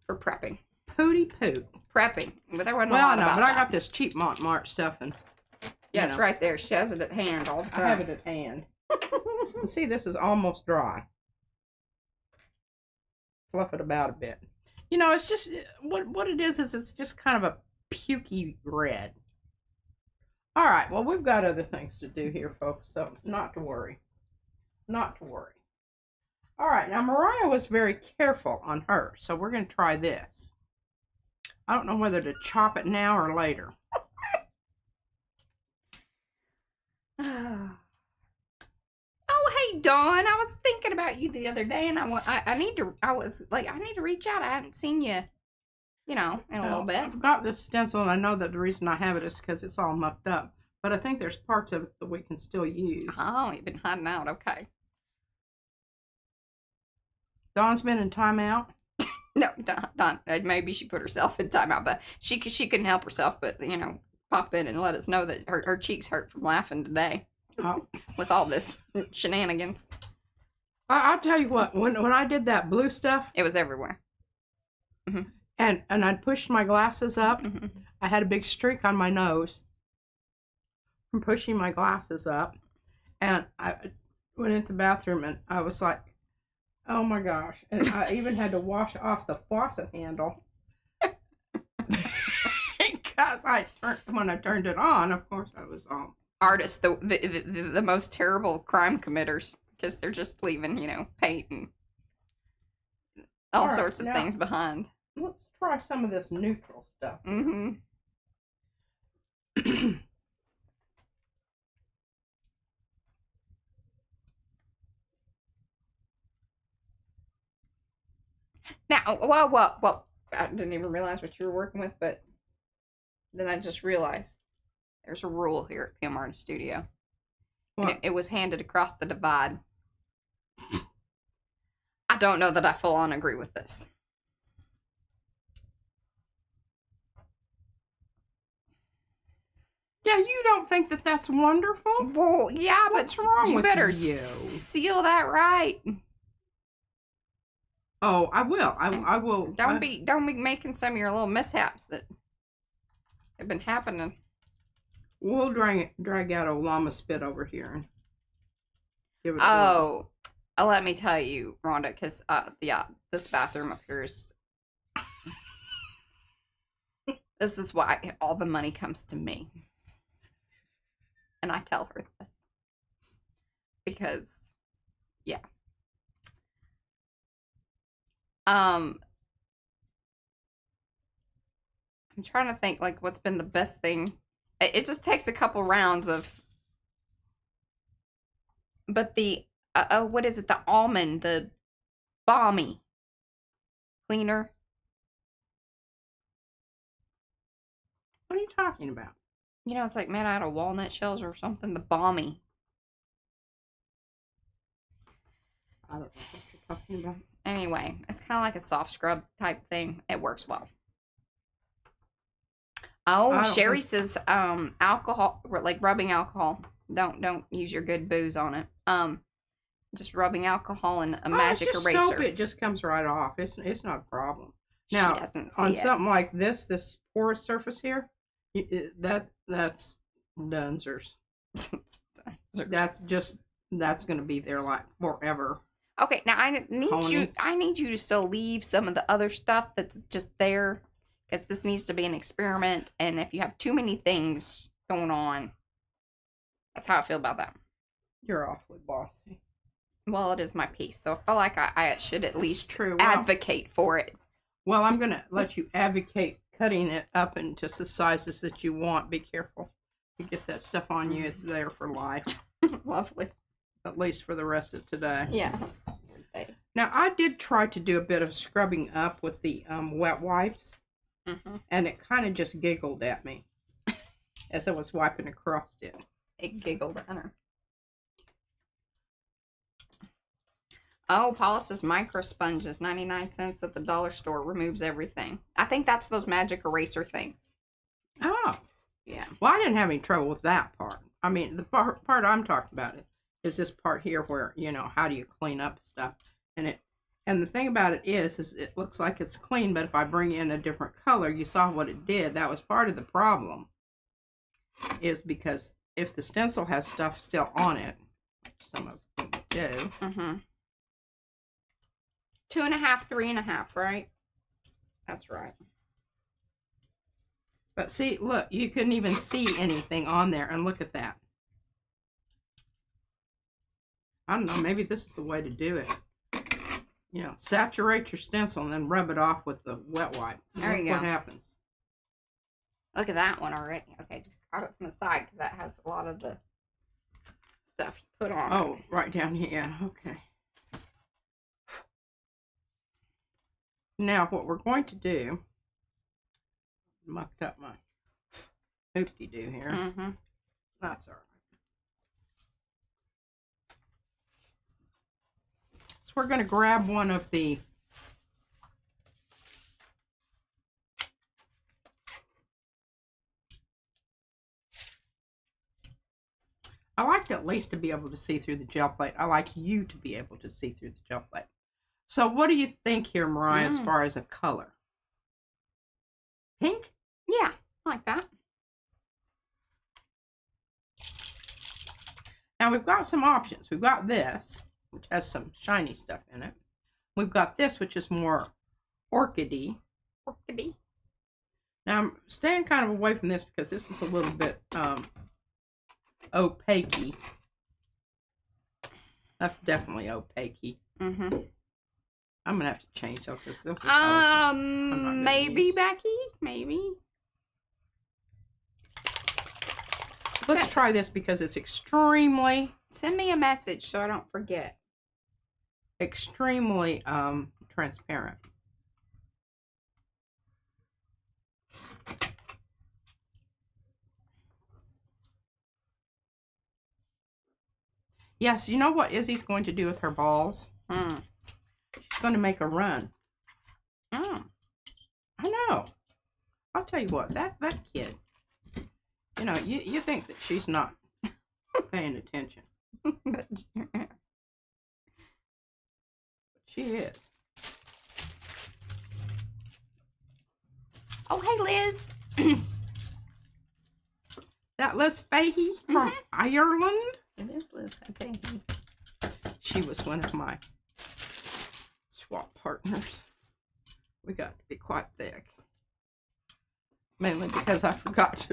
for prepping. Pooty poot. Prepping. But there wasn't a lot about but that. I got this cheap Montmartre stuff, and yeah, it's right there. She has it at hand all the time. I have it at hand. And see, this is almost dry. Fluff it about a bit. It's just what it is it's just kind of a pukey red. All right, well, we've got other things to do here, folks, so not to worry. Not to worry. All right, now Mariah was very careful on her, so we're going to try this. I don't know whether to chop it now or later. Oh, hey, Dawn. I was thinking about you the other day, and I need to reach out. I haven't seen you, in a little bit. I've got this stencil, and I know that the reason I have it is because it's all mucked up. But I think there's parts of it that we can still use. Oh, you've been hiding out. Okay. Dawn's been in timeout. No, Dawn. Maybe she put herself in timeout, but she couldn't help herself. But pop in and let us know that her cheeks hurt from laughing today. Oh. With all this shenanigans. I'll tell you what. When I did that blue stuff, it was everywhere. Mm-hmm. And I'd pushed my glasses up. Mm-hmm. I had a big streak on my nose from pushing my glasses up, and I went into the bathroom and I was like, oh my gosh. And I even had to wash off the faucet handle because when I turned it on, of course I was all artists, the most terrible crime committers, because they're just leaving paint and all sorts of things behind. Let's try some of this neutral stuff. Now, well, I didn't even realize what you were working with, but then I just realized there's a rule here at PM Art Studio. And it was handed across the divide. I don't know that I full on agree with this. Yeah, you don't think that that's wonderful? Well, yeah, what's but wrong you with better you? seal that right. Oh, I will. I will. Don't be making some of your little mishaps that have been happening. We'll drag out a llama spit over here and give it. Oh, let me tell you, Rhonda, because yeah, this bathroom up here is. This is why all the money comes to me. And I tell her this. Because, yeah. I'm trying to think, like, what's been the best thing. It just takes a couple rounds of. But the, what is it? The almond, the balmy cleaner. What are you talking about? You know, it's like made out of walnut shells or something. The balmy. I don't know what you're talking about. Anyway, it's kind of like a soft scrub type thing. It works well. Oh, Sherry says alcohol, like rubbing alcohol. Don't use your good booze on it. Just rubbing alcohol and a magic it's just eraser. Soap, it just comes right off. It's not a problem. Now, on something like this porous surface here, that's Dunzers. That's going to be there like forever. Okay, now I need you to still leave some of the other stuff that's just there, because this needs to be an experiment. And if you have too many things going on, that's how I feel about that. You're awfully bossy. Well, it is my piece, so I feel like I should at least advocate for it. Well, I'm going to let you advocate cutting it up into the sizes that you want. Be careful. You get that stuff on you, it's there for life. Lovely. At least for the rest of today. Yeah. Now, I did try to do a bit of scrubbing up with the wet wipes. And it kind of just giggled at me as I was wiping across it. It giggled at her. Oh, Paulus's micro sponges, 99 cents at the dollar store, removes everything. I think that's those magic eraser things. Oh. Yeah. Well, I didn't have any trouble with that part. I mean, the part I'm talking about is this part here where, you know, how do you clean up stuff? And the thing about it is it looks like it's clean, but if I bring in a different color, you saw what it did. That was part of the problem, is because if the stencil has stuff still on it, which some of them do. 2.5, 3.5, right? That's right. But see, look, you couldn't even see anything on there, and look at that. I don't know, maybe this is the way to do it. You know, saturate your stencil and then rub it off with the wet wipe. There you go. What happens? Look at that one already. Okay, just grab it from the side because that has a lot of the stuff you put on. Oh, right down here. Yeah, okay. Now, what we're going to do, mucked up my hoop-de-doo here. That's all right. So we're going to grab one of the I like at least to be able to see through the gel plate. I like you to be able to see through the gel plate. So what do you think here, Mariah, as far as a color? Pink? Yeah, I like that. Now we've got some options. We've got this, which has some shiny stuff in it. We've got this, which is more orchidy. Orchidy. Now I'm staying kind of away from this because this is a little bit opaque-y. That's definitely opaque-y. I'm gonna have to change those. Maybe, Becky. Maybe. Let's try this because it's extremely. Send me a message so I don't forget. Extremely transparent. Yes, you know what Izzy's going to do with her balls? She's going to make a run. I know. I'll tell you what, that kid, you know, you think that she's not paying attention. She is. Oh, hey, Liz. That Liz Fahey from Ireland? It is Liz, I think. She was one of my swap partners. We got to be quite thick. Mainly because I forgot to...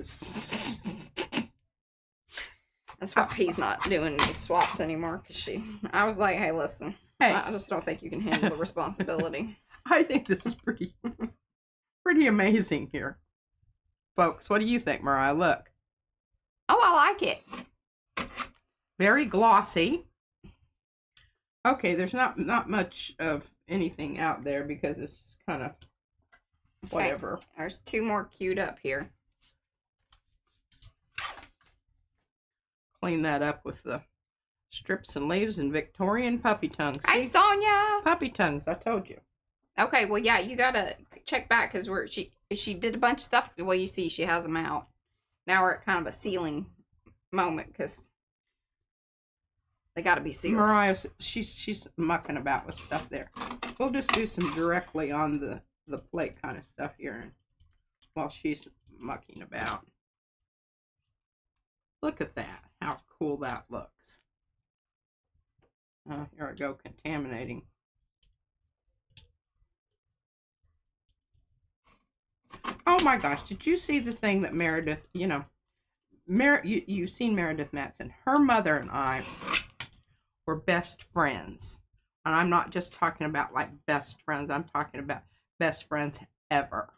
That's why he's not doing these swaps anymore. Cause I was like, hey, listen. Hey. I just don't think you can handle the responsibility. I think this is pretty amazing here. Folks, what do you think, Mariah? Look. Oh, I like it. Very glossy. Okay, there's not much of anything out there because it's just kind of whatever. Okay. There's 2 more queued up here. Clean that up with the strips and leaves and Victorian puppy tongues. Hey, Sonia! Puppy tongues, I told you. Okay, well, yeah, you gotta check back because she did a bunch of stuff. Well, you see, she has them out. Now we're at kind of a sealing moment because they gotta be sealed. Mariah, she's mucking about with stuff there. We'll just do some directly on the plate kind of stuff here while she's mucking about. Look at that, how cool that looks. Here I go, contaminating. Oh my gosh, did you see the thing that Meredith, you know, you've seen Meredith Matson. Her mother and I were best friends. And I'm not just talking about like best friends, I'm talking about best friends ever.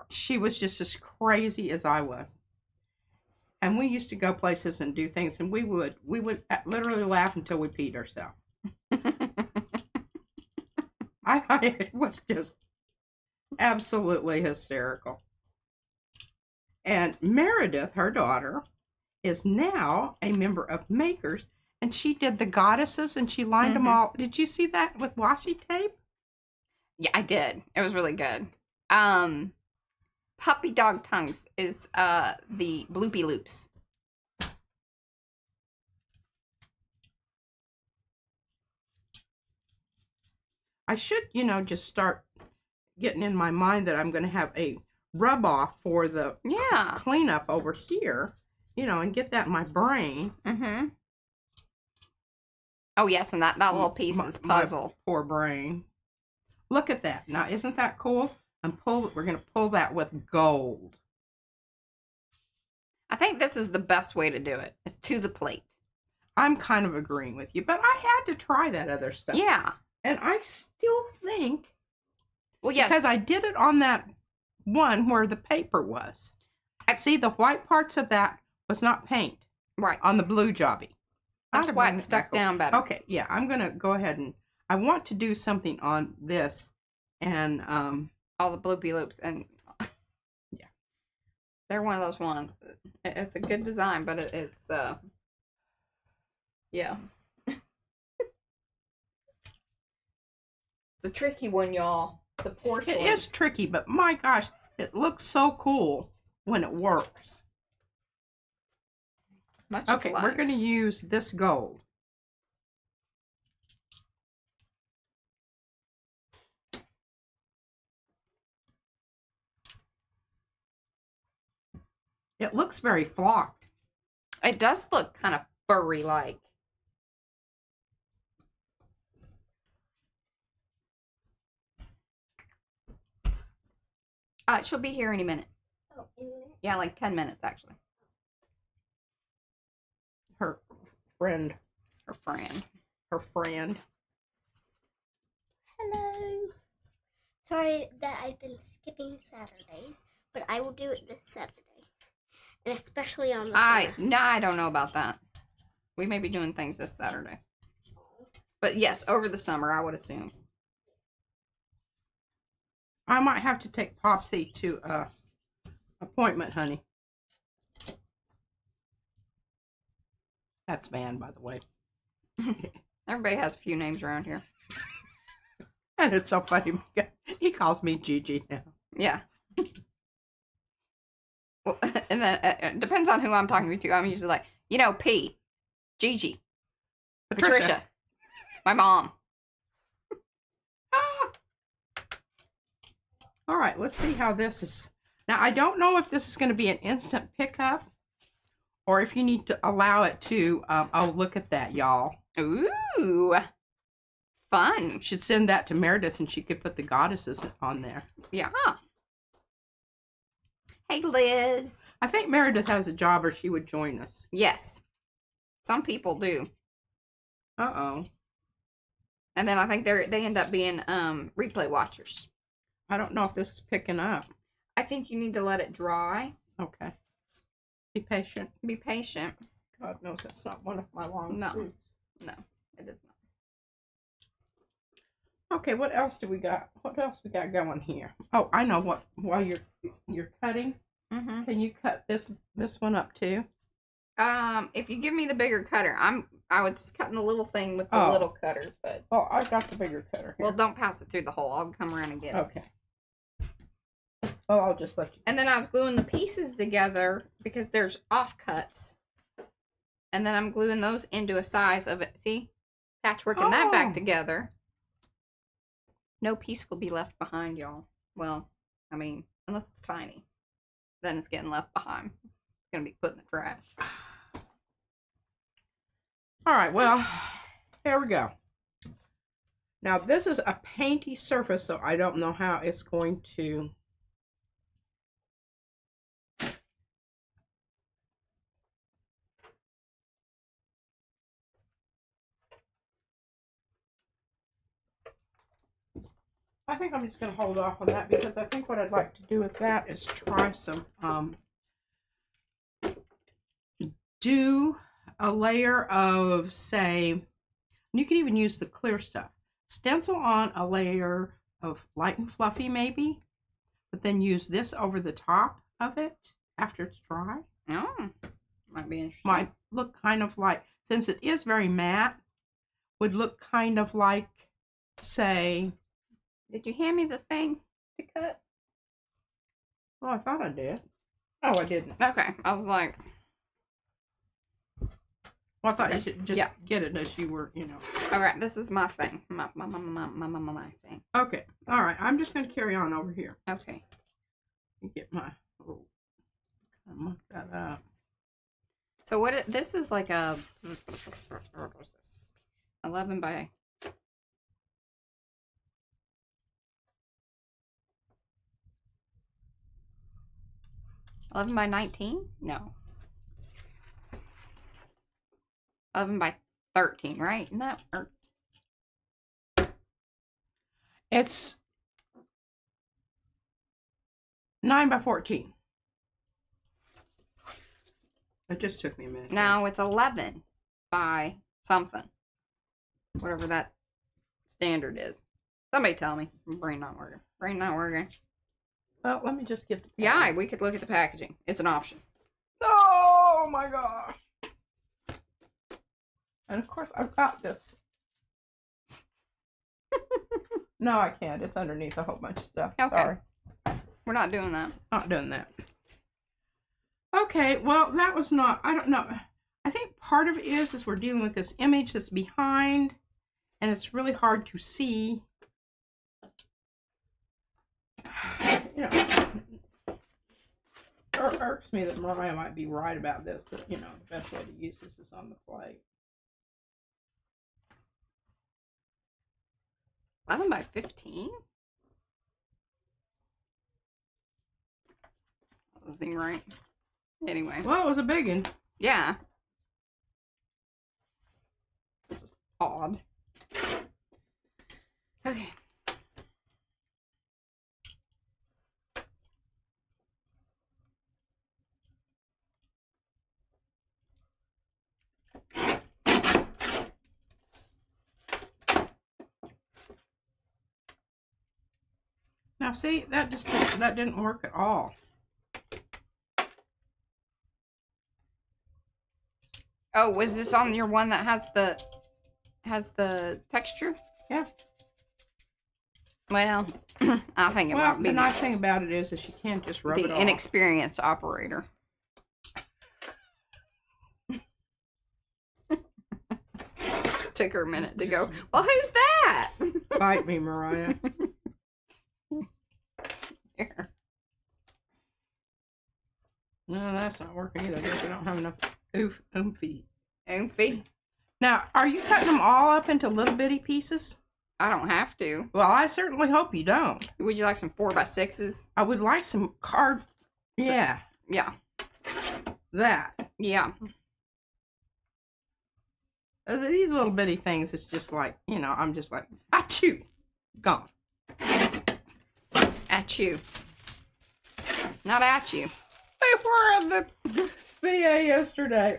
She was just as crazy as I was. And we used to go places and do things, and we would literally laugh until we peed ourselves. It was just absolutely hysterical. And Meredith, her daughter, is now a member of Makers, and she did the goddesses, and she lined them all. Did you see that with washi tape? Yeah, I did. It was really good. Puppy dog tongues is the bloopy loops. I should, you know, just start getting in my mind that I'm going to have a rub off for the cleanup over here, you know, and get that in my brain. Oh yes, and that little piece is puzzle. My poor brain. Look at that. Now, isn't that cool? We're going to pull that with gold. I think this is the best way to do it. Is to the plate. I'm kind of agreeing with you, but I had to try that other stuff. Yeah. And I still think, well, yes, because I did it on that one where the paper was. See, the white parts of that was not paint. Right. On the blue jobby. That's why it stuck down better. Okay, yeah, I'm going to go ahead and, I want to do something on this and, all the bloopy loops, and yeah, they're one of those ones. It's a good design, but it's yeah, it's a tricky one, y'all. It's a porcelain. It is tricky, but my gosh, it looks so cool when it works. Okay, we're going to use this gold. It looks very flocked. It does look kind of furry-like. She'll be here any minute. Oh, any minute? Yeah, like 10 minutes, actually. Her friend. Hello. Sorry that I've been skipping Saturdays, but I will do it this Saturday. And especially on the summer. No, I don't know about that. We may be doing things this Saturday. But yes, over the summer, I would assume. I might have to take Popsy to appointment, honey. That's Van, by the way. Everybody has a few names around here. And it's so funny because he calls me Gigi now. Yeah. Well, and then it depends on who I'm talking to. I'm usually like, P, Gigi, Patricia, my mom. All right, let's see how this is. Now, I don't know if this is going to be an instant pickup or if you need to allow it to. Oh, look at that, y'all. Ooh. Fun. Should send that to Meredith and she could put the goddesses on there. Yeah. Hey, Liz. I think Meredith has a job or she would join us. Yes. Some people do. Uh-oh. And then I think they end up being replay watchers. I don't know if this is picking up. I think you need to let it dry. Okay. Be patient. Be patient. God knows that's not one of my long suits. No, it is not. Okay, what else do we got? What else we got going here? Oh, I know what. While you're cutting, can you cut this one up too? If you give me the bigger cutter, I was cutting the little thing with the little cutter, but I got the bigger cutter here. Well, don't pass it through the hole. I'll come around and get it. Okay. Well, I'll just let you. And then I was gluing the pieces together because there's offcuts. And then I'm gluing those into a size of it. See? Patchworking that back together. No piece will be left behind, y'all. Well, I mean, unless it's tiny. Then it's getting left behind. It's going to be put in the trash. All right, well, here we go. Now, this is a painty surface, so I don't know how it's going to... I think I'm just going to hold off on that because I think what I'd like to do with that is try some, do a layer of, say, you can even use the clear stuff. Stencil on a layer of light and fluffy maybe, but then use this over the top of it after it's dry. Oh, might be interesting. Might look kind of like, since it is very matte, would look kind of like, say... Did you hand me the thing to cut? Oh, I thought I did. Oh, I didn't. Okay, I was like... Well, I thought you should just get it as you were, Okay, this is my thing. My thing. Okay, all right. I'm just going to carry on over here. Okay. Get my... Oh, muck that up. So this is like a... What was this? 11 by... 11 by 19? No. 11 by 13, right? Isn't that... It's 9 by 14. It just took me a minute. No, it's 11 by something. Whatever that standard is. Somebody tell me. Brain not working. Brain not working. Well, let me just get the... Yeah, we could look at the packaging. It's an option. Oh my gosh. And of course, I've got this. No, I can't. It's underneath a whole bunch of stuff. Okay. Sorry. We're not doing that. Not doing that. Okay, well, that was not... I don't know. I think part of it is we're dealing with this image that's behind, and it's really hard to see. It irks me that Mariah might be right about this, that, the best way to use this is on the plate. 11 by 15? That doesn't seem right. Anyway. Well, it was a big one. Yeah. It's just odd. Okay. Now see, that didn't work at all. Oh, was this on your one that has the texture? Yeah. Well, I think it Well, might be the nice thing about it is you can't just rub it the off. inexperienced operator. Took her a minute to go, well, who's that? Bite me, Mariah. Here. No, that's not working either. I guess we don't have enough oomphy. Oomphy. Now, are you cutting them all up into little bitty pieces? I don't have to. Well, I certainly hope you don't. Would you like some 4x6s? I would like some card. Yeah. Yeah. That. Yeah. These little bitty things, it's just like, you know, I'm just like, achoo, gone. At you. Not at you. They were in the VA yesterday,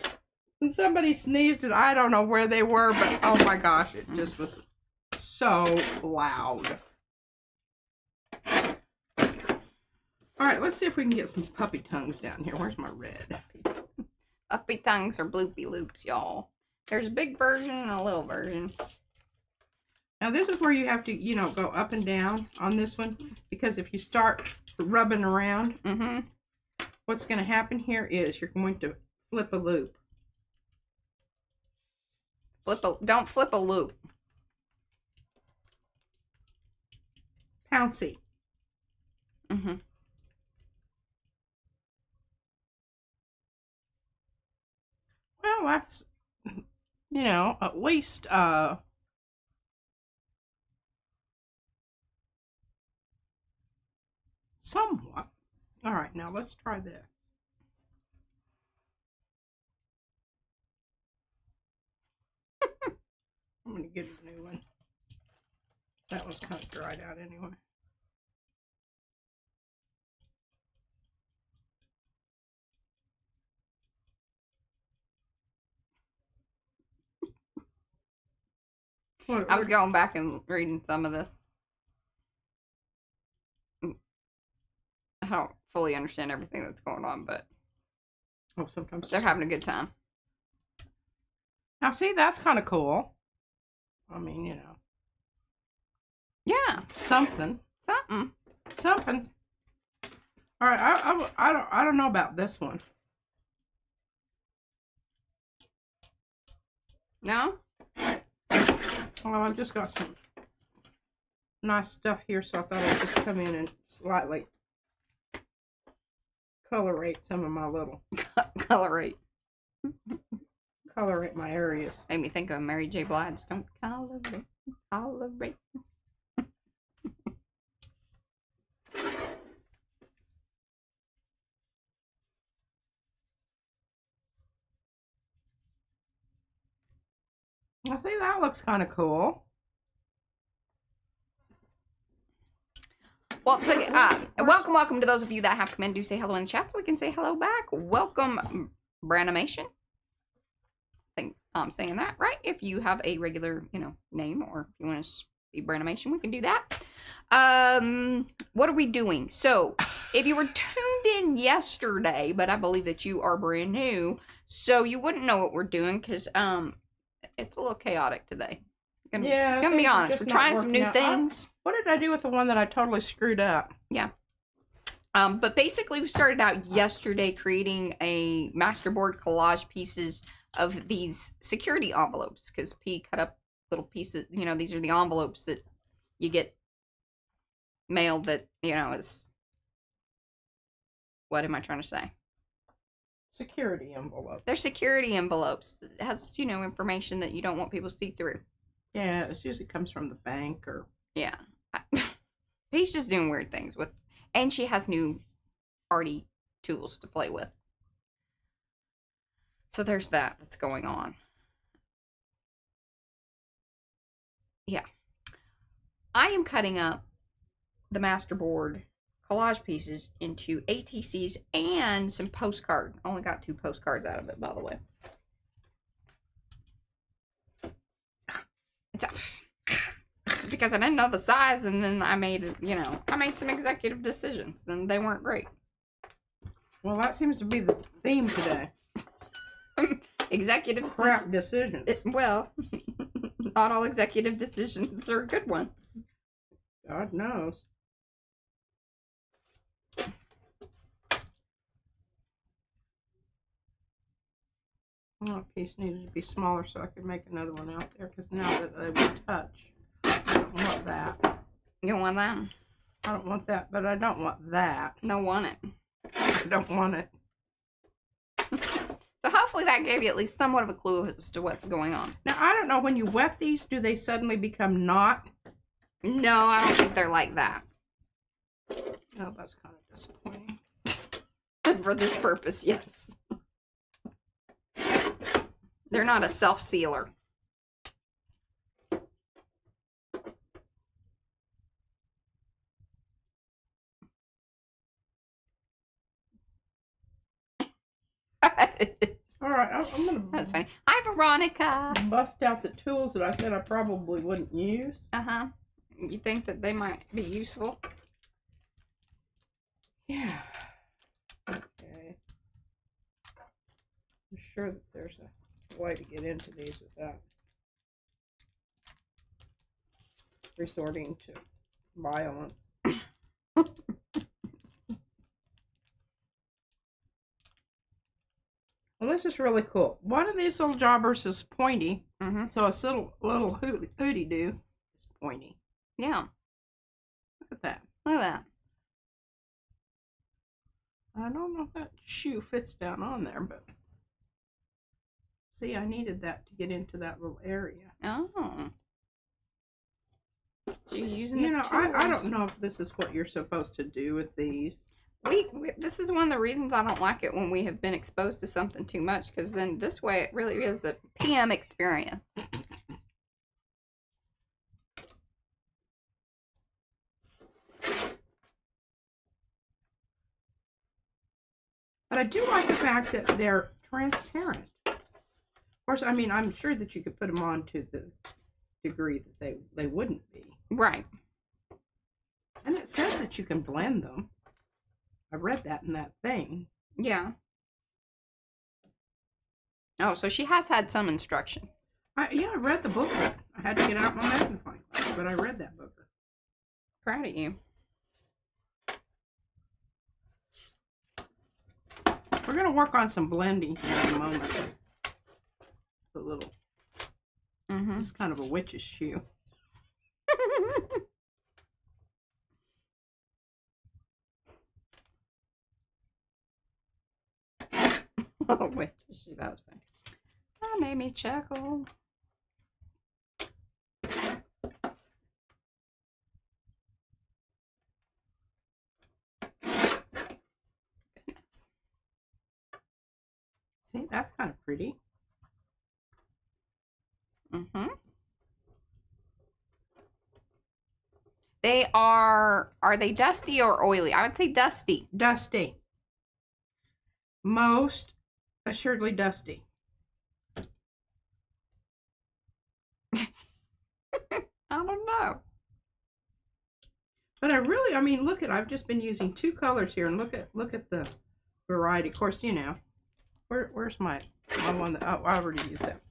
and somebody sneezed, and I don't know where they were, but oh my gosh, it just was so loud. All right, let's see if we can get some puppy tongues down here. Where's my red? Puppy tongues are bloopy loops, y'all. There's a big version and a little version. Now this is where you have to, you know, go up and down on this one, because if you start rubbing around, what's going to happen here is you're going to flip a loop. Don't flip a loop. Pouncy. Well, that's, you know, at least somewhat. All right, now let's try this. I'm going to get a new one. That was kind of dried out anyway. I was going back and reading some of this. I don't fully understand everything that's going on, but sometimes they're having a good time. Now, see, that's kind of cool. I mean, you know. Yeah. Something. Something. All right, I don't know about this one. No? Well, I've just got some nice stuff here, so I thought I'd just come in and slightly colorate some of my little... Colorate my areas. Made me think of Mary J. Blige. Don't colorate. I think that looks kind of cool. Well, welcome to those of you that have come in. Do say hello in the chat so we can say hello back. Welcome, Branimation. I think I'm saying that right. If you have a regular, you know, name, or if you want to be Branimation, we can do that. What are we doing? So, if you were tuned in yesterday, but I believe that you are brand new, so you wouldn't know what we're doing because it's a little chaotic today. Gonna be honest. We're trying some new things. What did I do with the one that I totally screwed up? Yeah. But basically we started out yesterday creating a masterboard collage pieces of these security envelopes because P cut up little pieces. You know, these are the envelopes that you get mailed that, you know, is, what am I trying to say? Security envelopes. They're security envelopes. It has, you know, information that you don't want people to see through. Yeah, it usually comes from the bank or... Yeah. He's just doing weird things with... And she has new Arty tools to play with. So there's that's going on. Yeah. I am cutting up the masterboard collage pieces into ATCs and some postcard. Only got 2 postcards out of it, by the way. It's because I didn't know the size, and then I made, you know, I made some executive decisions, and they weren't great. Well, that seems to be the theme today. executive crap decisions. Well, not all executive decisions are good ones. God knows. Oh, a piece needed to be smaller so I could make another one out there, because now that they will touch, I don't want that. You don't want that? I don't want that, but I don't want that. Don't want it. I don't want it. So hopefully that gave you at least somewhat of a clue as to what's going on. Now, I don't know, when you wet these, do they suddenly become not? No, I don't think they're like that. No, that's kind of disappointing. For this purpose, yes. They're not a self-sealer. All right, I'm going That's to funny. Hi, Veronica. bust out the tools that I said I probably wouldn't use. Uh-huh. You think that they might be useful? Yeah. Okay. I'm sure that there's a way to get into these without resorting to violence. Well, this is really cool. One of these little jobbers is pointy, so a little hootie doo is pointy. Yeah. Look at that. Look at that. I don't know if that shoe fits down on there, but see, I needed that to get into that little area. Oh. So you're using You the know, tools. I don't know if this is what you're supposed to do with these. This is one of the reasons I don't like it when we have been exposed to something too much, because then this way it really is a PM experience. But I do like the fact that they're transparent. Of course, I mean, I'm sure that you could put them on to the degree that they wouldn't be. Right. And it says that you can blend them. I read that in that thing. Yeah. Oh, so she has had some instruction. Yeah, I read the booklet. I had to get out my magnifying glass, but I read that booklet. Proud of you. We're going to work on some blending here in a moment. The little, it's kind of a witch's shoe. Oh, witch's shoe, that was funny. That made me chuckle. See, that's kind of pretty. They are they dusty or oily? I would say dusty. Dusty. Most assuredly dusty. I don't know. But I mean, look at, I've just been using two colors here, and look at the variety. Of course, you know, where's my one that, oh, I already used that.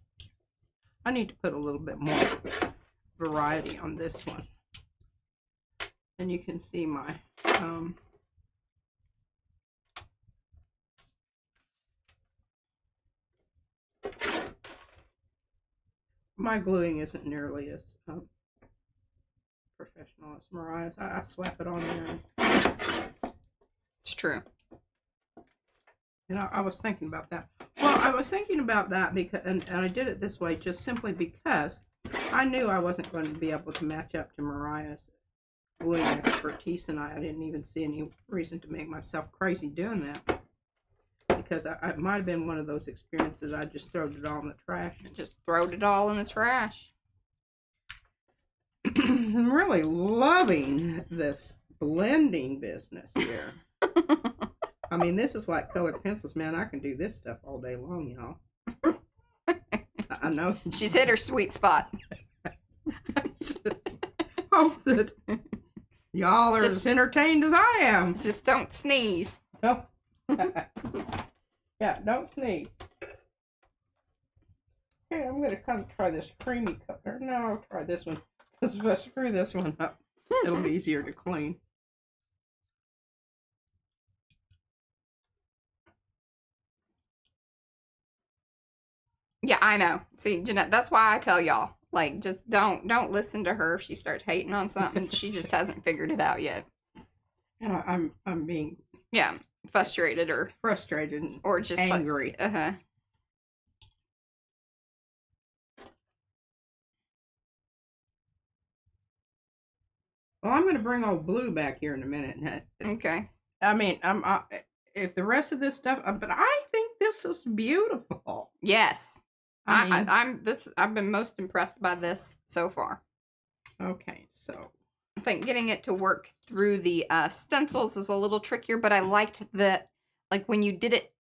I need to put a little bit more variety on this one. And you can see my, my gluing isn't nearly as professional as Mariah's. I slap it on there. It's true. And I was thinking about that. Well, I was thinking about that because, and I did it this way just simply because I knew I wasn't going to be able to match up to Mariah's gluing expertise, and I didn't even see any reason to make myself crazy doing that. Because I might have been one of those experiences, I just throwed it all in the trash. Just throwed it all in the trash. I'm really loving this blending business here. I mean, this is like colored pencils, man. I can do this stuff all day long, y'all. I know. She's hit her sweet spot. I just hope that y'all are as entertained as I am. Just don't sneeze. Oh. Yeah, don't sneeze. Okay, I'm gonna kind of try this creamy color. No, I'll try this one. Because if I screw this one up, it'll be easier to clean. Yeah, I know. See, Jeanette, that's why I tell y'all, like, just don't listen to her if she starts hating on something. She just hasn't figured it out yet. And I'm being frustrated or just angry. Like, Well, I'm going to bring old Blue back here in a minute. Okay. I mean, if the rest of this stuff, but I think this is beautiful. Yes. I mean, I've been most impressed by this so far. Okay, so I think getting it to work through the stencils is a little trickier, but I liked that, like, when you did it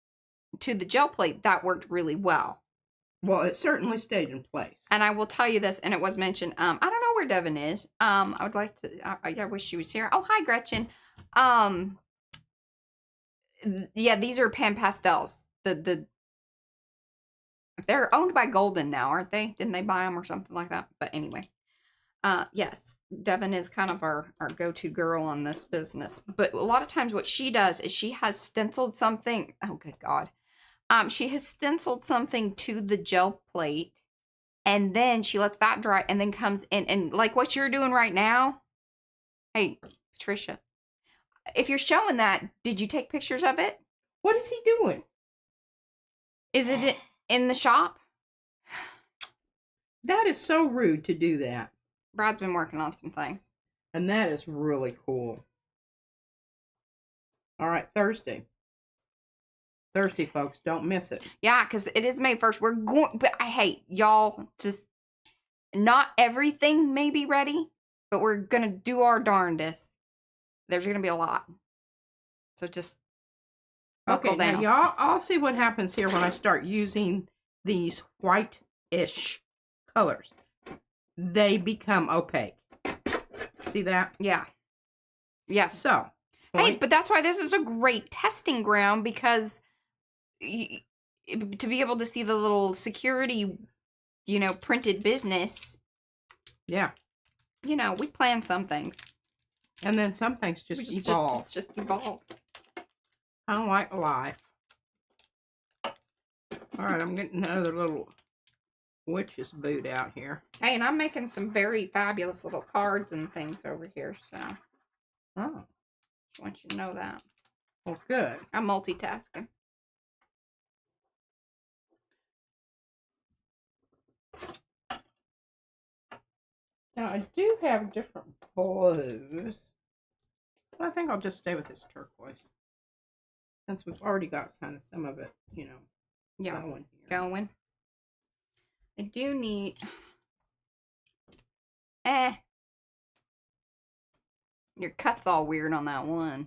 to the gel plate, that worked really well. Well, it certainly stayed in place. And I will tell you this, and it was mentioned, I don't know where Devin is. I would like to, I wish she was here. Oh, hi, Gretchen. Yeah, these are pan pastels. They're owned by Golden now, aren't they? Didn't they buy them or something like that? But anyway, yes, Devin is kind of our go-to girl on this business. But a lot of times what she does is she has stenciled something. Oh, good God. She has stenciled something to the gel plate, and then she lets that dry and then comes in and like what you're doing right now. Hey, Patricia, if you're showing that, did you take pictures of it? What is he doing? Is it in the shop? That is so rude to do that. Brad's been working on some things. And that is really cool. All right, Thursday, folks. Don't miss it. Yeah, because it is May 1st. We're going, but I hate y'all. Just not everything may be ready, but we're going to do our darndest. There's going to be a lot. So just buckle down. Now y'all, I'll see what happens here when I start using these white-ish colors. They become opaque. See that? Yeah. Yeah. So. Hey, but that's why this is a great testing ground, because to be able to see the little security, printed business. Yeah. We plan some things. And then some things just evolve. Just evolve. Kind of like life. All right, I'm getting another little witch's boot out here. Hey, and I'm making some very fabulous little cards and things over here, so. Oh. Just want you to know that. Well, good. I'm multitasking. Now, I do have different blues. But I think I'll just stay with this turquoise. Since we've already got kind of some of it, Yeah, going. Going. I do need... Your cut's all weird on that one.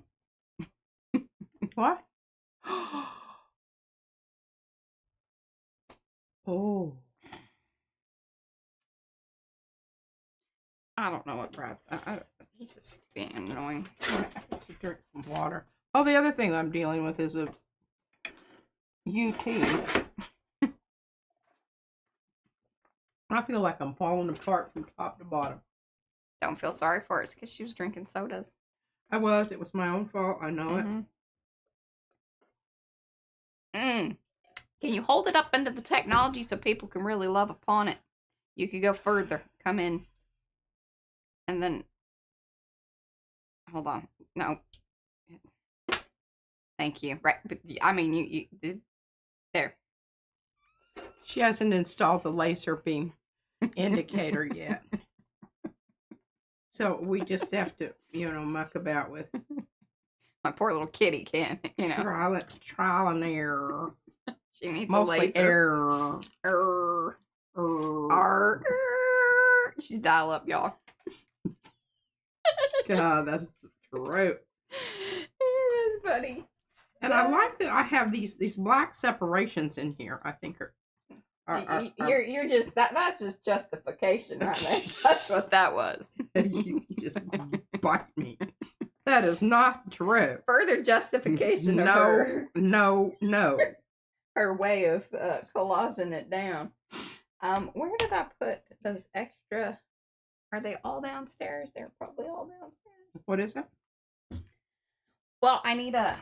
What? Oh. I don't know what Brad's... he's just being annoying. I have to drink some water. Oh, the other thing I'm dealing with is a UT. I feel like I'm falling apart from top to bottom. Don't feel sorry for her. It's because she was drinking sodas. It was my own fault. I know it. Can you hold it up into the technology so people can really love upon it? You could go further. Come in. And then... Hold on. No. Thank you. Right. But, I mean, you did. There. She hasn't installed the laser beam indicator yet. So we just have to, muck about with. My poor little kitty can't, Trial and error. She needs mostly a laser. Error. She's dial up, y'all. God, that's true. It's funny. And I like that I have these black separations in here. I think you're just that's just justification right there. That's what that was. You just bite me. That is not true. Further justification of her No. her way of collaging it down. Where did I put those extra? Are they all downstairs? They're probably all downstairs. What is it? Well, I need a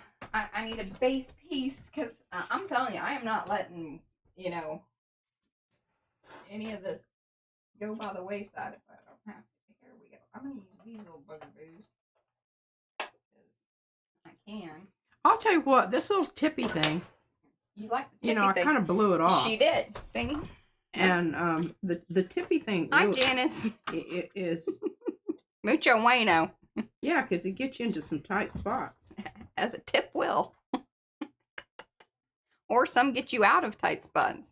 base piece because I'm telling you, I am not letting any of this go by the wayside if I don't have to. Here we go. I'm gonna use these little bugaboos because I can. I'll tell you what, this little tippy thing. You like the tippy I thing? kind of blew it off. She did. See? And the tippy thing. Hi, Janice. It is. Mucho bueno. Yeah, because it gets you into some tight spots. As a tip will. Or some get you out of tight spots.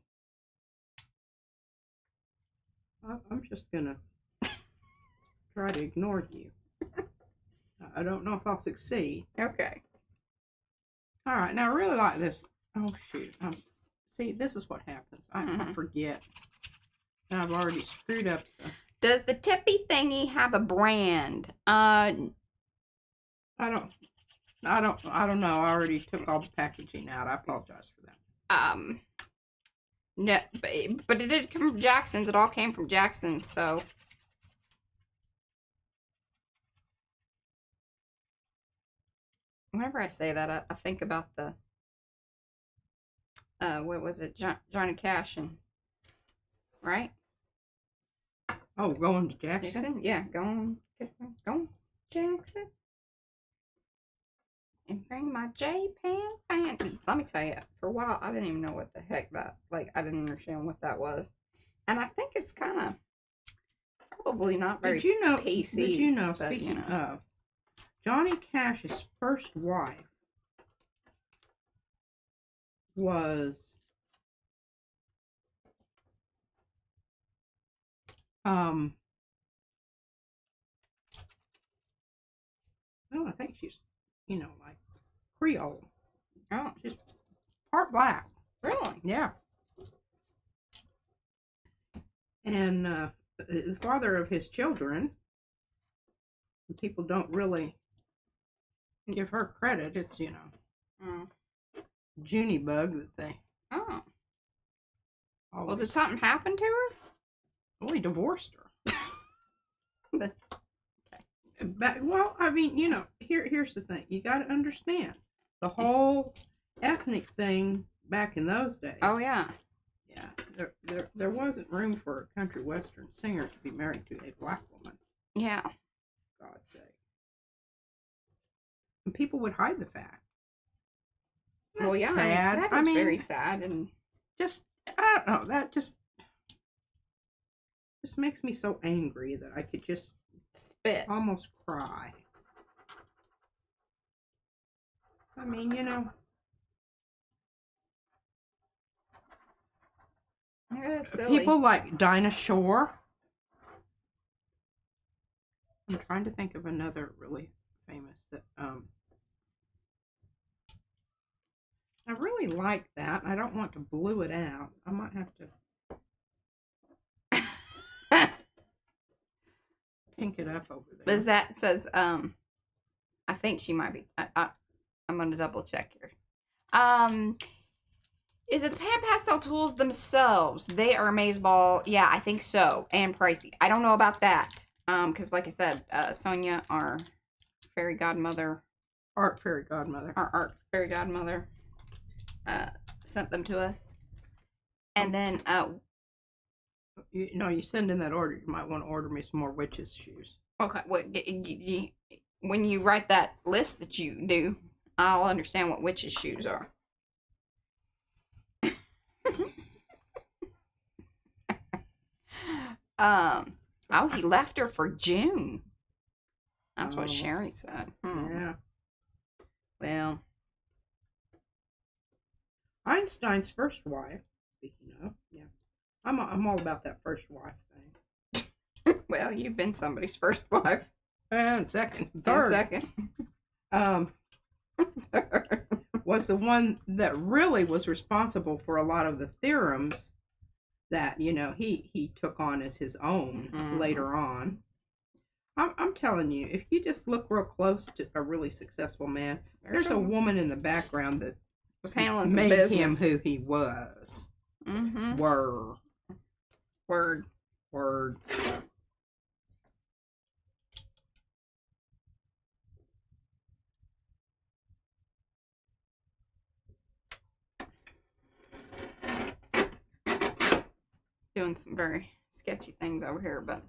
I'm just gonna try to ignore you. I don't know if I'll succeed. Okay. All right, now I really like this. Oh shoot! See, this is what happens. I forget. And I've already screwed up. Does the tippy thingy have a brand? I don't know. I already took all the packaging out. I apologize for that. No, but it did come from Jackson's. It all came from Jackson's, so. Whenever I say that, I think about the, what was it, Johnny Cash and, right? Oh, going to Jackson? Yeah, going Jackson. And bring my J-Pan fan. Let me tell you, for a while, I didn't even know what the heck that, I didn't understand what that was. And I think it's kind of, probably not very PC. Did you know, speaking of, Johnny Cash's first wife was, oh, I think she's, like Creole. Oh, She's part black. really? Yeah. And the father of his children, people don't really give her credit. It's, Junie bug that they. Oh. Always, Well, did something happen to her? well, he divorced her. But, well, I mean, here's the thing. You got to understand the whole ethnic thing back in those days. Oh, yeah. Yeah, there wasn't room for a country western singer to be married to a black woman. Yeah. For God's sake. And people would hide the fact. That's Well, yeah, sad. that is very sad. And just, I don't know, that just makes me so angry that I could just spit. almost cry. I mean, Silly. people like Dinah Shore. I'm trying to think of another really famous that I really like that. I don't want to blue it out. I might have to pink it up over there. Liz, that says, I think she might be, I'm going to double check here. Is it the Pan Pastel tools themselves? They are amazeball. Yeah, I think so. And pricey. I don't know about that. Because like I said, Sonia, our fairy godmother. Art fairy godmother. Our art fairy godmother sent them to us. And then, you send in that order, you might want to order me some more witches' shoes. okay, when you write that list that you do, I'll understand what witches' shoes are. Oh, he left her for June. That's what Sherry said. Yeah. Well, Einstein's first wife, speaking of, yeah. I'm all about that first wife thing. well, you've been somebody's first wife. And second, And third. second. Was the one that really was responsible for a lot of the theorems that, he took on as his own later on. I'm telling you, if you just look real close to a really successful man, there's a woman in the background that was handling some made business. him who he was. Mm-hmm. Were. Word. Word. Doing some very sketchy things over here, but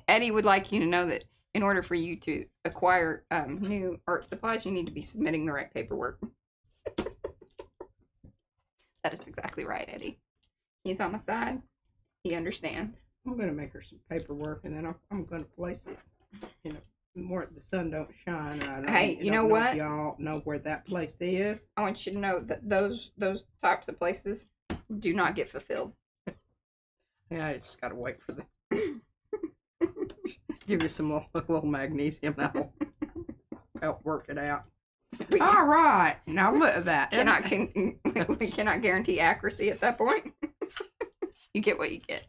Eddie would like you to know that in order for you to acquire new art supplies, you need to be submitting the right paperwork. That is exactly right, Eddie. He's on my side. He understands. I'm going to make her some paperwork, and then I'm going to place it. You know, more the sun don't shine. And Hey, you know what? Y'all know where that place is. I want you to know that those types of places do not get fulfilled. Yeah, I just got to wait for them. Give you some little magnesium. That'll help work it out. All right. Now look at that. We cannot guarantee accuracy at that point. You get what you get.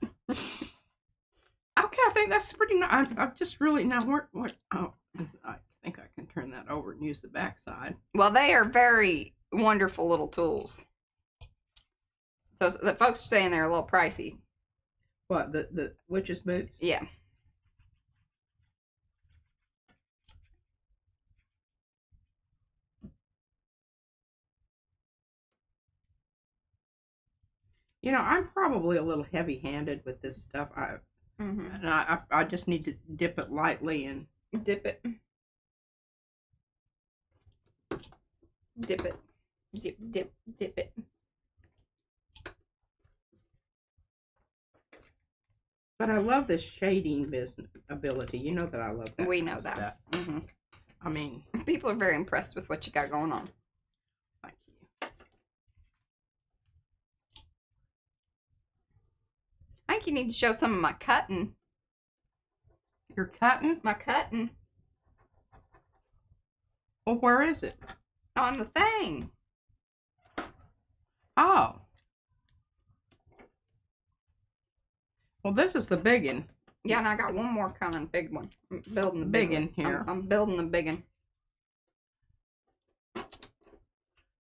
Okay, I think that's pretty nice. I'm just really now. What? Oh, I think I can turn that over and use the backside. Well, they are very wonderful little tools. So the folks are saying they're a little pricey. What, the witch's boots? Yeah. You know, I'm probably a little heavy-handed with this stuff. And I just need to dip it lightly and dip it. Dip it. Dip it. But I love this shading business ability. You know that I love that. We know that. Mm-hmm. I mean, people are very impressed with what you got going on. Thank you. I think you need to show some of my cutting. You're cutting? My cutting. Well, where is it? On the thing. Oh. Well, this is the big one. Yeah, and I got one more coming, big one. I'm building the big one here. I'm building the big one.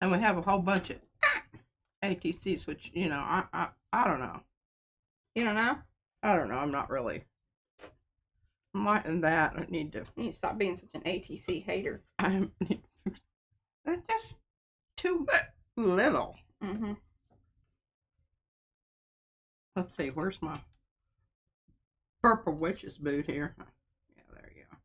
And we have a whole bunch of ATCs, which, you know, I don't know. You don't know? I don't know. I'm not really. That I need to. You need to stop being such an ATC hater. They're just too little. Mm-hmm. Let's see. Where's my purple witch's boot here? Yeah, there you go.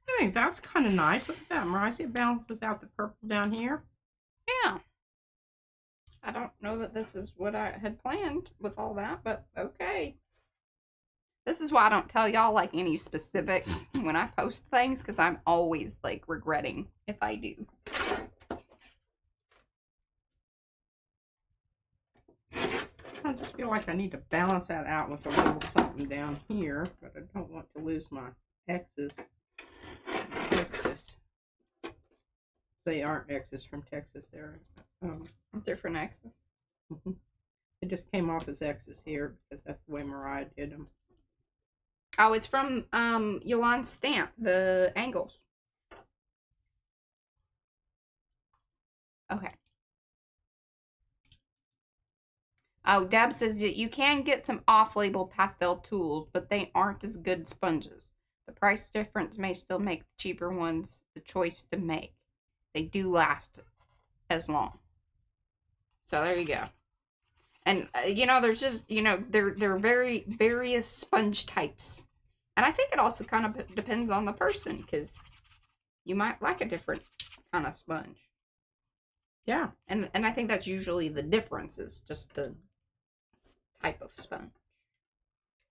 I think that's kind of nice. Look at that, Mariah. It balances out the purple down here. Yeah. I don't know that this is what I had planned with all that, but okay. This is why I don't tell y'all like any specifics when I post things, because I'm always like regretting if I do. I just feel like I need to balance that out with a little something down here, but I don't want to lose my X's. They aren't X's from Texas. They're Different X's. It just came off as X's here because that's the way Mariah did them. Oh, it's from Yolanda's stamp, the angles. Okay. Oh, Deb says that you can get some off-label pastel tools, but they aren't as good sponges. The price difference may still make the cheaper ones the choice to make. They do last as long. So there you go. And, you know, there's just, you know, there are very various sponge types. And I think it also kind of depends on the person, because you might like a different kind of sponge. Yeah. And I think that's usually the difference, is just the type of sponge.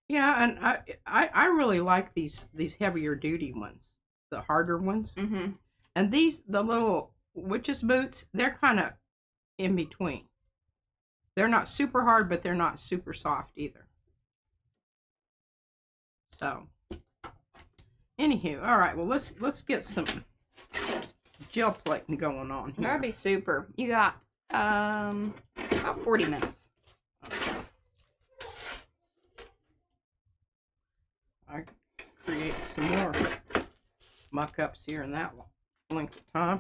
Yeah, and I really like these heavier duty ones, the harder ones. Mm-hmm. And the little witch's boots, they're kind of in between. They're not super hard, but they're not super soft either. So, Anywho, all right. Well, let's get some gel plating going on here. That'd be super. You got about 40 minutes. I create some more muck-ups here in that length of time.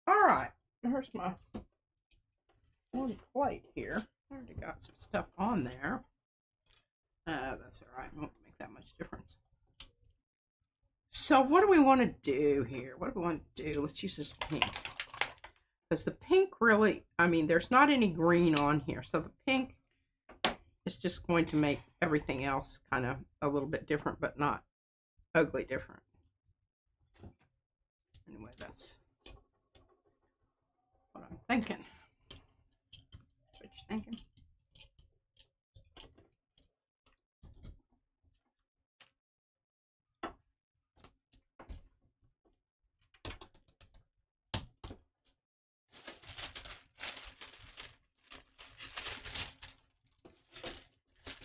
All right, here's my one plate here. I already got some stuff on there. That's all right. Won't make that much difference. So what do we want to do here? What do we want to do? Let's use this pink. Because the pink really, I mean, there's not any green on here. So the pink is just going to make everything else kind of a little bit different, but not ugly different. Anyway, that's what I'm thinking. What you thinking?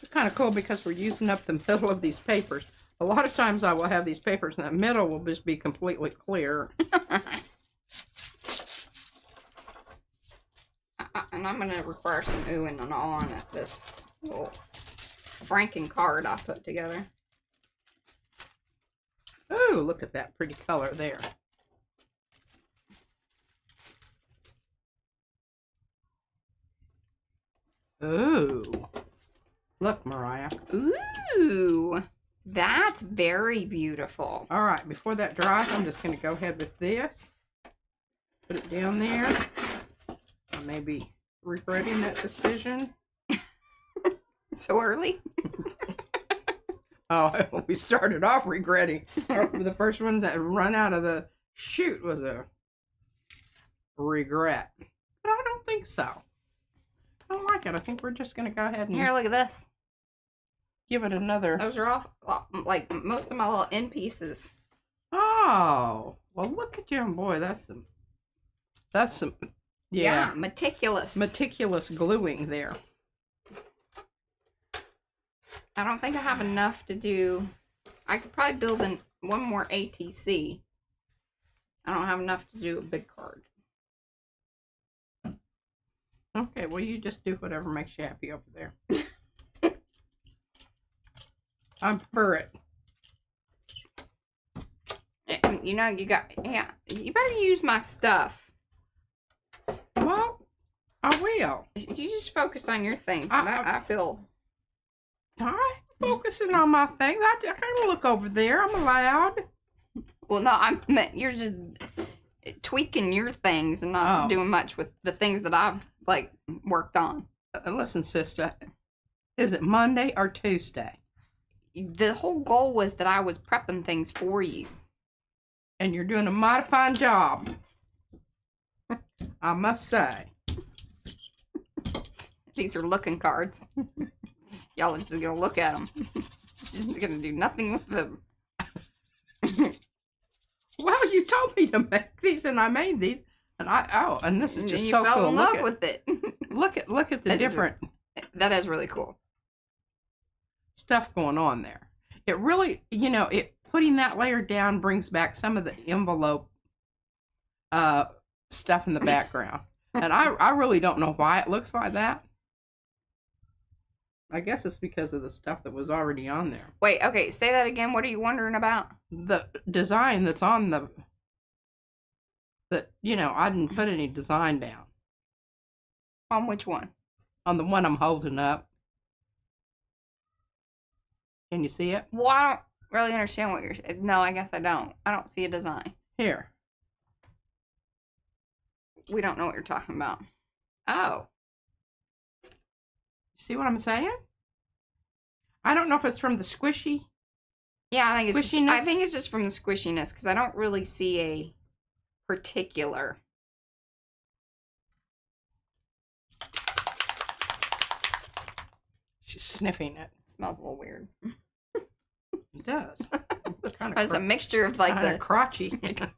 Kind of cool because we're using up the middle of these papers. A lot of times I will have these papers and that middle will just be completely clear. And I'm going to require some oohing and on at this little Franken card I put together. Ooh, look at that pretty color there. Ooh. Look, Mariah. Ooh, that's very beautiful. All right, before that dries, I'm just going to go ahead with this. Put it down there. I may be regretting that decision. So early? Oh, we started off regretting. The first ones that run out of the chute was a regret. But I don't think so. I don't like it. I think we're just going to go ahead and Here, look at this. give it another. Those are all, like, most of my little end pieces. Oh, well, look at you. Boy, that's some, yeah. Meticulous. Meticulous gluing there. I don't think I have enough to do. I could probably build in one more ATC. I don't have enough to do a big card. Okay, well, you just do whatever makes you happy over there. I'm for it. You know, you better use my stuff. Well, I will. You just focus on your things. I feel. I'm focusing on my things. I can look over there. I'm allowed. Well, no, you're just tweaking your things and not doing much with the things that I've, like, worked on. Listen, sister, is it Monday or Tuesday? The whole goal was that I was prepping things for you. And you're doing a mighty fine job, I must say. These are looking cards. Y'all are just gonna look at them. Just gonna do nothing with them. Well, you told me to make these, and I made these, and and this is just so cool. You fell in love with it. Look at the different. That is really cool Stuff going on there. It really, putting that layer down brings back some of the envelope stuff in the background. And I really don't know why it looks like that. I guess it's because of the stuff that was already on there. Wait, okay, say that again. What are you wondering about? The design that's on I didn't put any design down. On which one? On the one I'm holding up. Can you see it? Well, I don't really understand what you're saying. No, I guess I don't. I don't see a design. Here. We don't know what you're talking about. Oh. See what I'm saying? I don't know if it's from the squishy. Yeah, I think squishiness. it's just from the squishiness because I don't really see a particular. She's sniffing it. Smells a little weird. It does. It's a mixture of like the crotchy.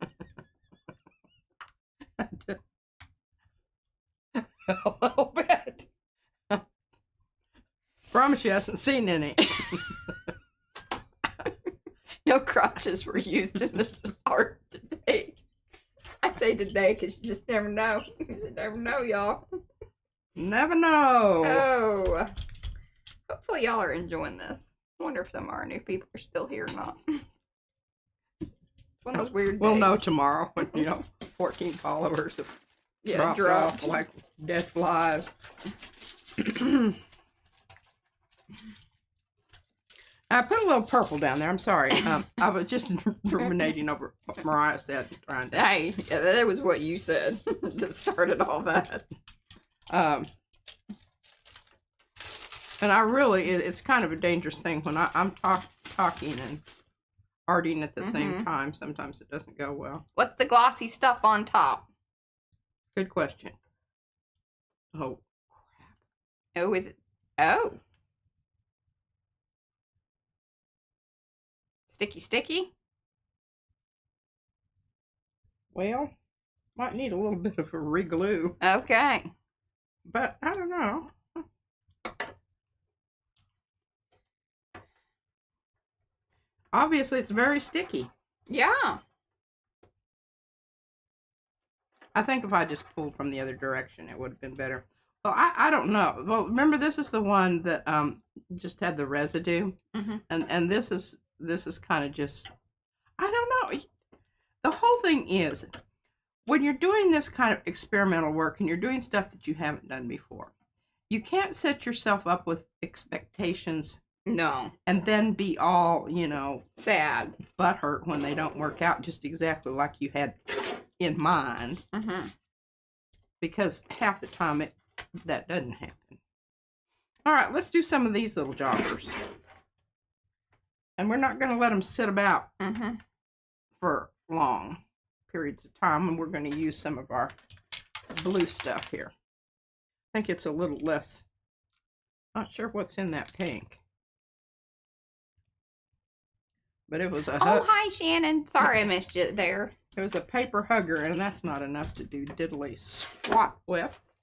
A little bit. Promise you hasn't seen any. No crotches were used in this art today. I say today because you just never know. You never know, y'all. Never know. Oh. Hopefully y'all are enjoying this. I wonder if some of our new people are still here or not. It's one of those weird We'll days. know tomorrow when, 14 followers have dropped off like dead flies. I put a little purple down there. I'm sorry. I was just ruminating over what Mariah said. Hey, that was what you said that started all that. And I really, it's kind of a dangerous thing when I'm talking and arting at the same time. Sometimes it doesn't go well. What's the glossy stuff on top? Good question. Oh, crap. Oh, is it? Oh. Sticky? Well, might need a little bit of a reglue. Okay. But I don't know. Obviously, it's very sticky. Yeah. I think if I just pulled from the other direction, it would have been better. Well, I don't know. Well, remember, this is the one that just had the residue, and this is kind of just, I don't know. The whole thing is, when you're doing this kind of experimental work and you're doing stuff that you haven't done before, you can't set yourself up with expectations. No. And then be all, sad, butthurt when they don't work out just exactly like you had in mind. Because half the time that doesn't happen. All right, let's do some of these little joggers. And we're not going to let them sit about for long periods of time. And we're going to use some of our blue stuff here. I think it's a little less. Not sure what's in that pink. But it was a Oh, hi, Shannon. Sorry I missed you there. It was a paper hugger, and that's not enough to do diddly squat with.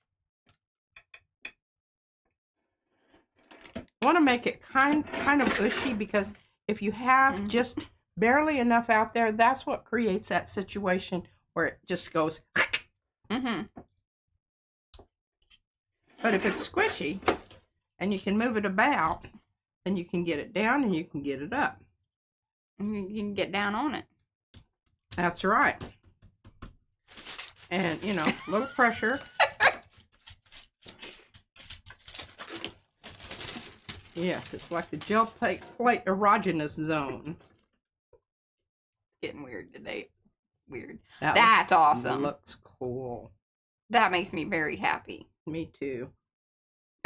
I want to make it kind of ushy, because if you have just barely enough out there, that's what creates that situation where it just goes. But if it's squishy and you can move it about, then you can get it down and you can get it up. You can get down on it. That's right. And, a little pressure. Yes, it's like the gel plate erogenous zone. Getting weird today. Weird. That That's awesome. Looks cool. That makes me very happy. Me too.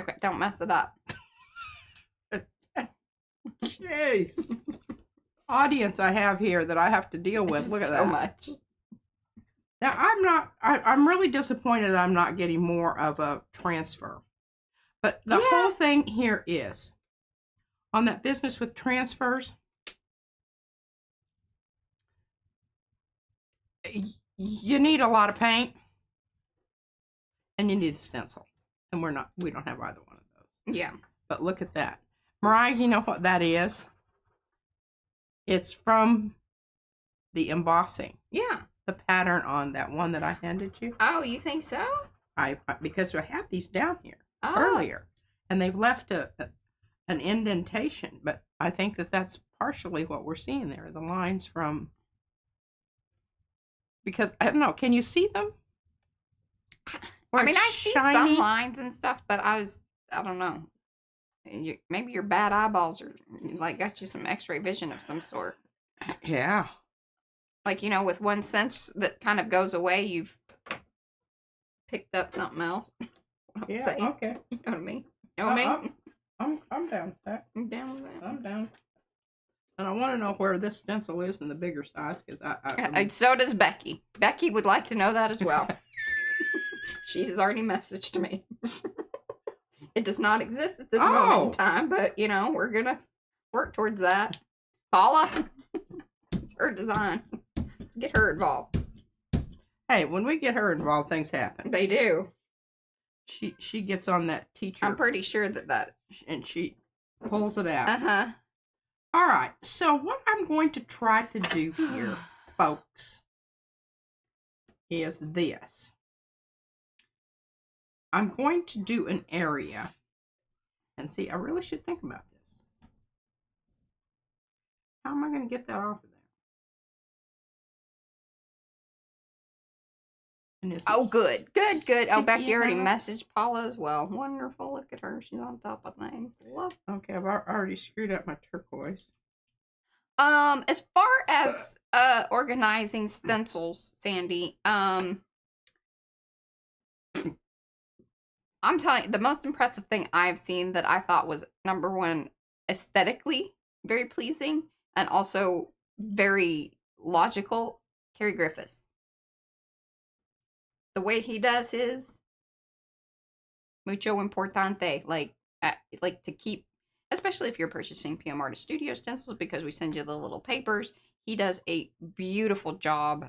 Okay, don't mess it up. Jeez. Audience I have here that I have to deal with. Look at so that. much. Now, I'm really disappointed that I'm not getting more of a transfer. But the whole thing here is, on that business with transfers, you need a lot of paint and you need a stencil. And we don't have either one of those. Yeah. But look at that. Mariah, you know what that is? It's from the embossing. Yeah. The pattern on that one that I handed you. Oh, you think so? Because I have these down here earlier, and they've left an indentation. But I think that's partially what we're seeing there. The lines from. Because I don't know. Can you see them? I mean, I see some lines and stuff, but I don't know. Maybe your bad eyeballs are got you some X-ray vision of some sort. Yeah. Like, with one sense that kind of goes away, you've picked up something else. Yeah. Okay. You know what I mean? You know what I mean? I'm down with that. I'm down with that. I'm down. And I want to know where this stencil is in the bigger size, because so does Becky. Becky would like to know that as well. She has already messaged me. It does not exist at this moment in time, but, we're going to work towards that. Paula, it's her design. Let's get her involved. Hey, when we get her involved, things happen. They do. She gets on that teacher. I'm pretty sure that. And she pulls it out. Uh-huh. All right, so what I'm going to try to do here, folks, is this. I'm going to do an area. And see, I really should think about this. How am I going to get that off of there? And oh, good. Oh, Becky already enough? messaged Paula as well. Wonderful. Look at her. She's on top of things. Love. Okay, I've already screwed up my turquoise. As far as organizing stencils, Sandy, I'm telling you, the most impressive thing I've seen that I thought was, number one, aesthetically very pleasing and also very logical, Kerry Griffiths. The way he does his mucho importante, like to keep, especially if you're purchasing PM Artist Studio stencils, because we send you the little papers. He does a beautiful job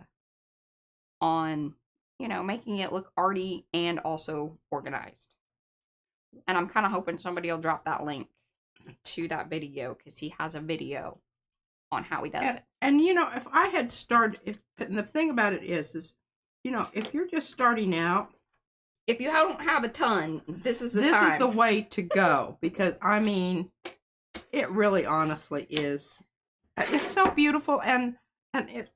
on, you know, making it look arty and also organized. And I'm kind of hoping somebody will drop that link to that video, because he has a video on how he does it. And you know, if I had started, and the thing about it is, you know, if you're just starting out, if you don't have a ton, this is the time. This is the way to go, because I mean, it really honestly is. It's so beautiful, and it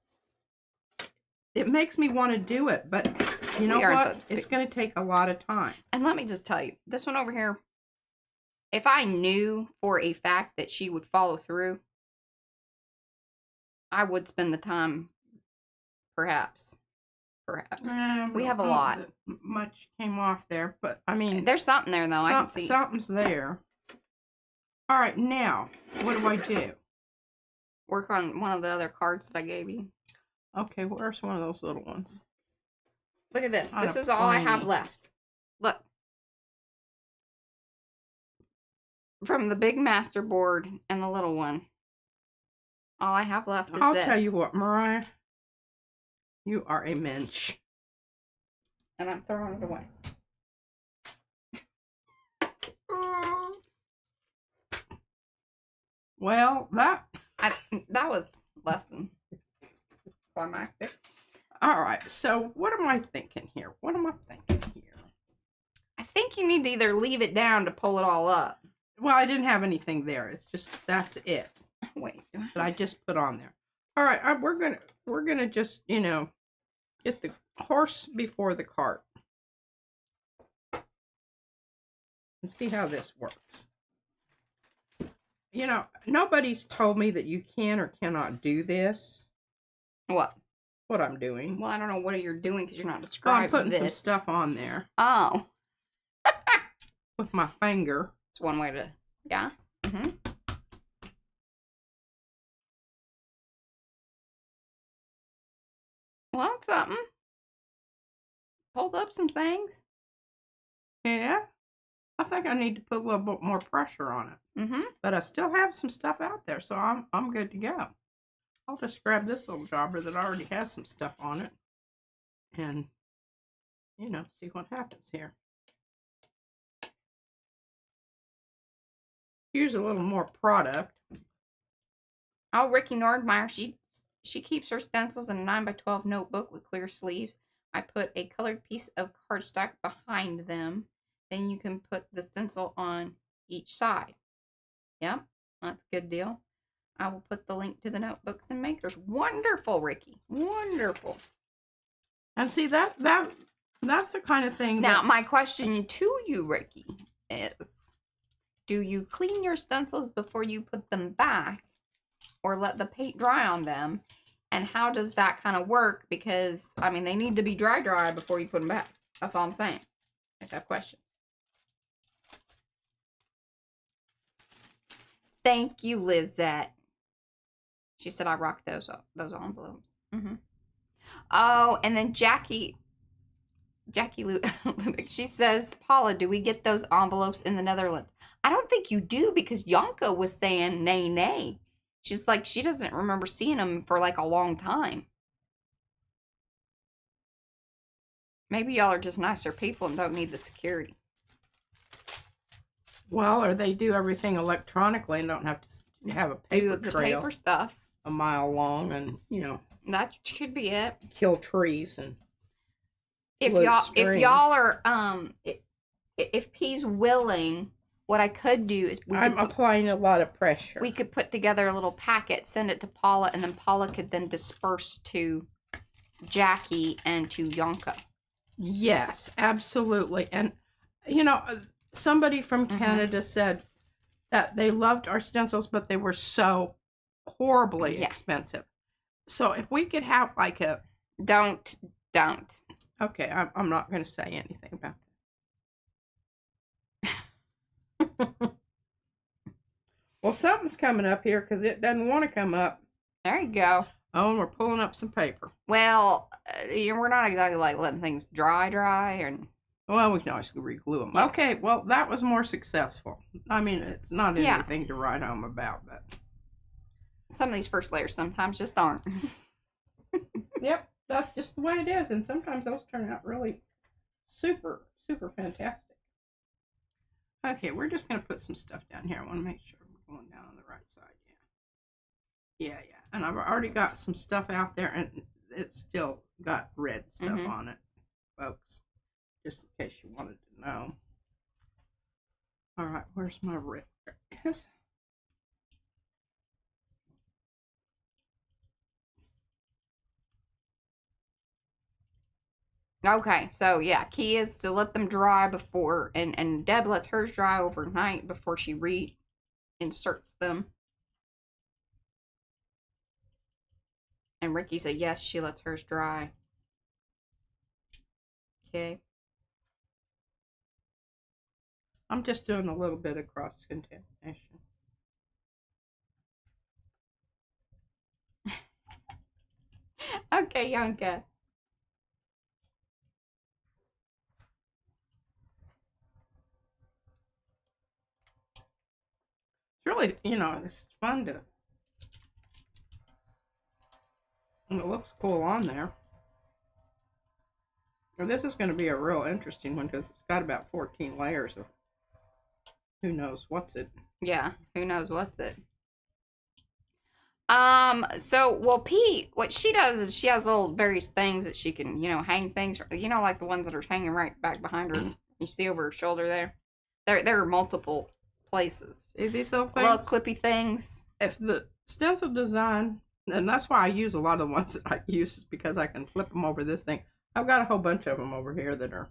makes me want to do it, but you know what? It's going to take a lot of time. And let me just tell you, this one over here, if I knew for a fact that she would follow through, I would spend the time, perhaps. We have a lot. Much came off there, but I mean, there's something there though. I can see something's there. All right, now what do I do? Work on one of the other cards that I gave you. Okay, where's one of those little ones? Look at this. This is all I have left. Look. From the big master board and the little one. All I have left is I'll this. tell you what, Mariah. You are a mensch. And I'm throwing it away. Well, that was less than climactic. All right, so what am I thinking here? I think you need to either leave it down to pull it all up. Well, I didn't have anything there. It's just, that's it. Wait. That I just put on there. All right, we're gonna just, you know, get the horse before the cart and see how this works. You know, nobody's told me that you can or cannot do this. What I'm doing. Well, I don't know what you're doing because you're not describing I'm putting this. some stuff on there. Oh. With my finger. It's one way to, yeah. Mm-hmm. Well, that's something. Pulled up some things. Yeah. I think I need to put a little bit more pressure on it. Mm-hmm. But I still have some stuff out there, so I'm good to go. I'll just grab this little jobber that already has some stuff on it and, you know, see what happens here. Here's a little more product. Oh, Ricky Nordmeyer, she keeps her stencils in a 9x12 notebook with clear sleeves. I put a colored piece of cardstock behind them. Then you can put the stencil on each side. Yep, that's a good deal. I will put the link to the notebooks and makers. Wonderful, Ricky. Wonderful. And see, that's the kind of thing. Now, my question to you, Ricky, is do you clean your stencils before you put them back or let the paint dry on them? And how does that kind of work? Because, I mean, they need to be dry before you put them back. That's all I'm saying. I just have questions. Thank you, Lizette. She said I rock those envelopes. Mm-hmm. Oh, and then Jackie Lubick, she says, Paula, do we get those envelopes in the Netherlands? I don't think you do, because Yonka was saying nay. She's like, she doesn't remember seeing them for like a long time. Maybe y'all are just nicer people and don't need the security. Well, or they do everything electronically and don't have to have a do paper the trail paper stuff. a mile long, and That could be it. kill trees and If y'all are if P's willing, what I could do is I'm applying a lot of pressure. We could put together a little packet, send it to Paula, and then Paula could then disperse to Jackie and to Yonka. Yes, absolutely. And somebody from Canada said that they loved our stencils, but they were so horribly expensive. So if we could have like a don't. Okay, I'm not going to say anything about that. Well, something's coming up here because it doesn't want to come up. There you go. Oh, and we're pulling up some paper. Well, we're not exactly like letting things dry, and. Well, we can always reglue them. Yeah. Okay, well, that was more successful. I mean, it's not anything to write home about, but some of these first layers sometimes just aren't. Yep, that's just the way it is, and sometimes those turn out really super, super fantastic. Okay, we're just going to put some stuff down here. I want to make sure we're going down on the right side. Yeah. And I've already got some stuff out there, and it's still got red stuff on it, folks, just in case you wanted to know. All right, where's my red? Yes. Okay, so yeah, key is to let them dry before, and Deb lets hers dry overnight before she reinserts them. And Ricky said yes, she lets hers dry. Okay. I'm just doing a little bit of cross-contamination. Okay, Yonka. Really, it's fun to, and it looks cool on there. And this is going to be a real interesting one because it's got about 14 layers of who knows what's it. Yeah, who knows what's it. So, Pete, what she does is she has little various things that she can, hang things, like the ones that are hanging right back behind her. You see over her shoulder there? There are multiple places. See these little things? Little clippy things. If the stencil design, and that's why I use a lot of the ones that I use, is because I can flip them over this thing. I've got a whole bunch of them over here that are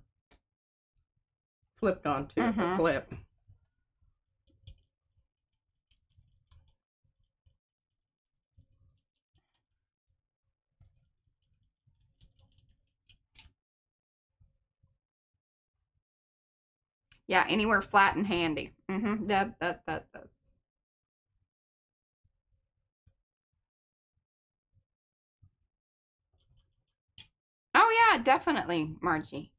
flipped onto a clip. Yeah, anywhere flat and handy. That's. Oh yeah, definitely, Margie.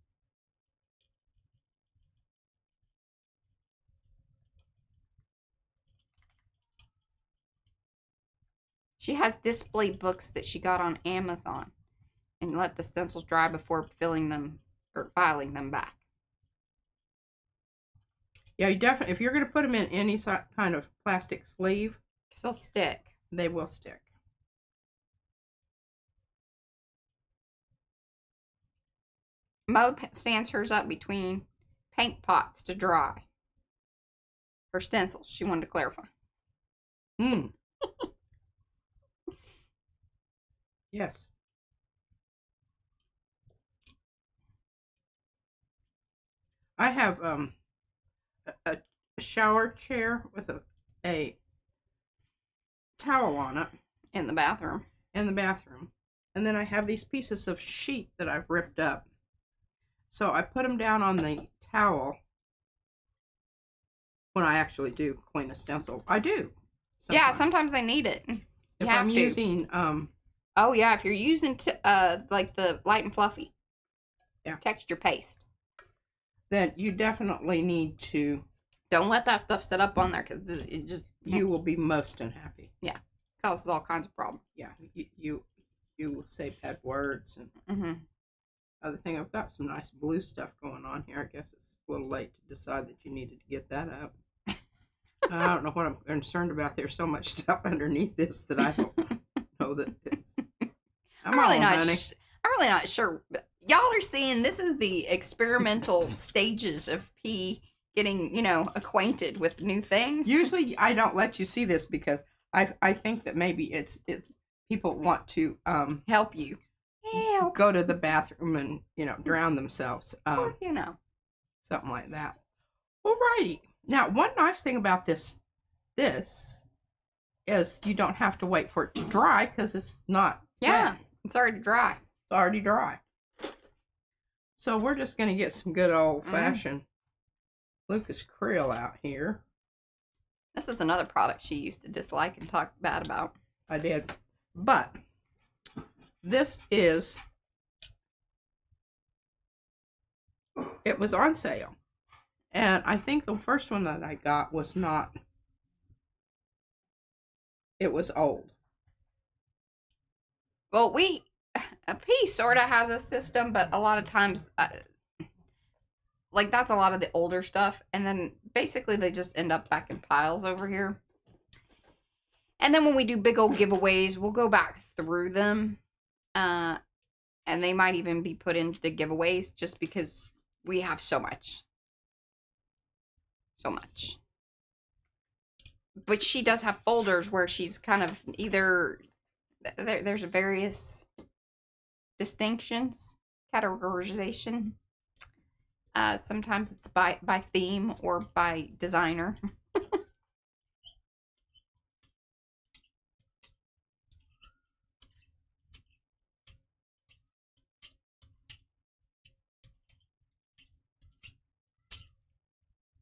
She has display books that she got on Amazon and let the stencils dry before filling them or filing them back. Yeah, you definitely, if you're going to put them in any kind of plastic sleeve, they'll stick. They will stick. Mo stands hers up between paint pots to dry. Her stencils, she wanted to clarify. Yes. I have a shower chair with a towel on it. In the bathroom. And then I have these pieces of sheet that I've ripped up. So I put them down on the towel when I actually do clean a stencil. I do. Yeah, sometimes they need it. If I'm using oh yeah, if you're using like the light and fluffy texture paste, then you definitely need to. Don't let that stuff sit up on there because it just you will be most unhappy. Yeah, causes all kinds of problems. Yeah, you will say bad words and other thing. I've got some nice blue stuff going on here. I guess it's a little late to decide that you needed to get that up. I don't know what I'm concerned about. There's so much stuff underneath this that I don't know that it's. I'm really not. I'm really not sure. Y'all are seeing this is the experimental stages of P getting, acquainted with new things. Usually, I don't let you see this because I think that maybe it's people want to help you. Go to the bathroom and drown themselves. Something like that. Alrighty. Now, one nice thing about this is you don't have to wait for it to dry because it's not. Yeah, wet. it's already dry. It's already dry. So we're just going to get some good old-fashioned Lucas Krill out here. This is another product she used to dislike and talk bad about. I did. But this is, it was on sale. And I think the first one that I got was not, it was old. Well, a P sort of has a system, but a lot of times, like that's a lot of the older stuff. And then basically they just end up back in piles over here. And then when we do big old giveaways, we'll go back through them. And they might even be put into giveaways just because we have so much. So much. But she does have folders where she's kind of either... There's various distinctions, categorization. Sometimes it's by theme or by designer.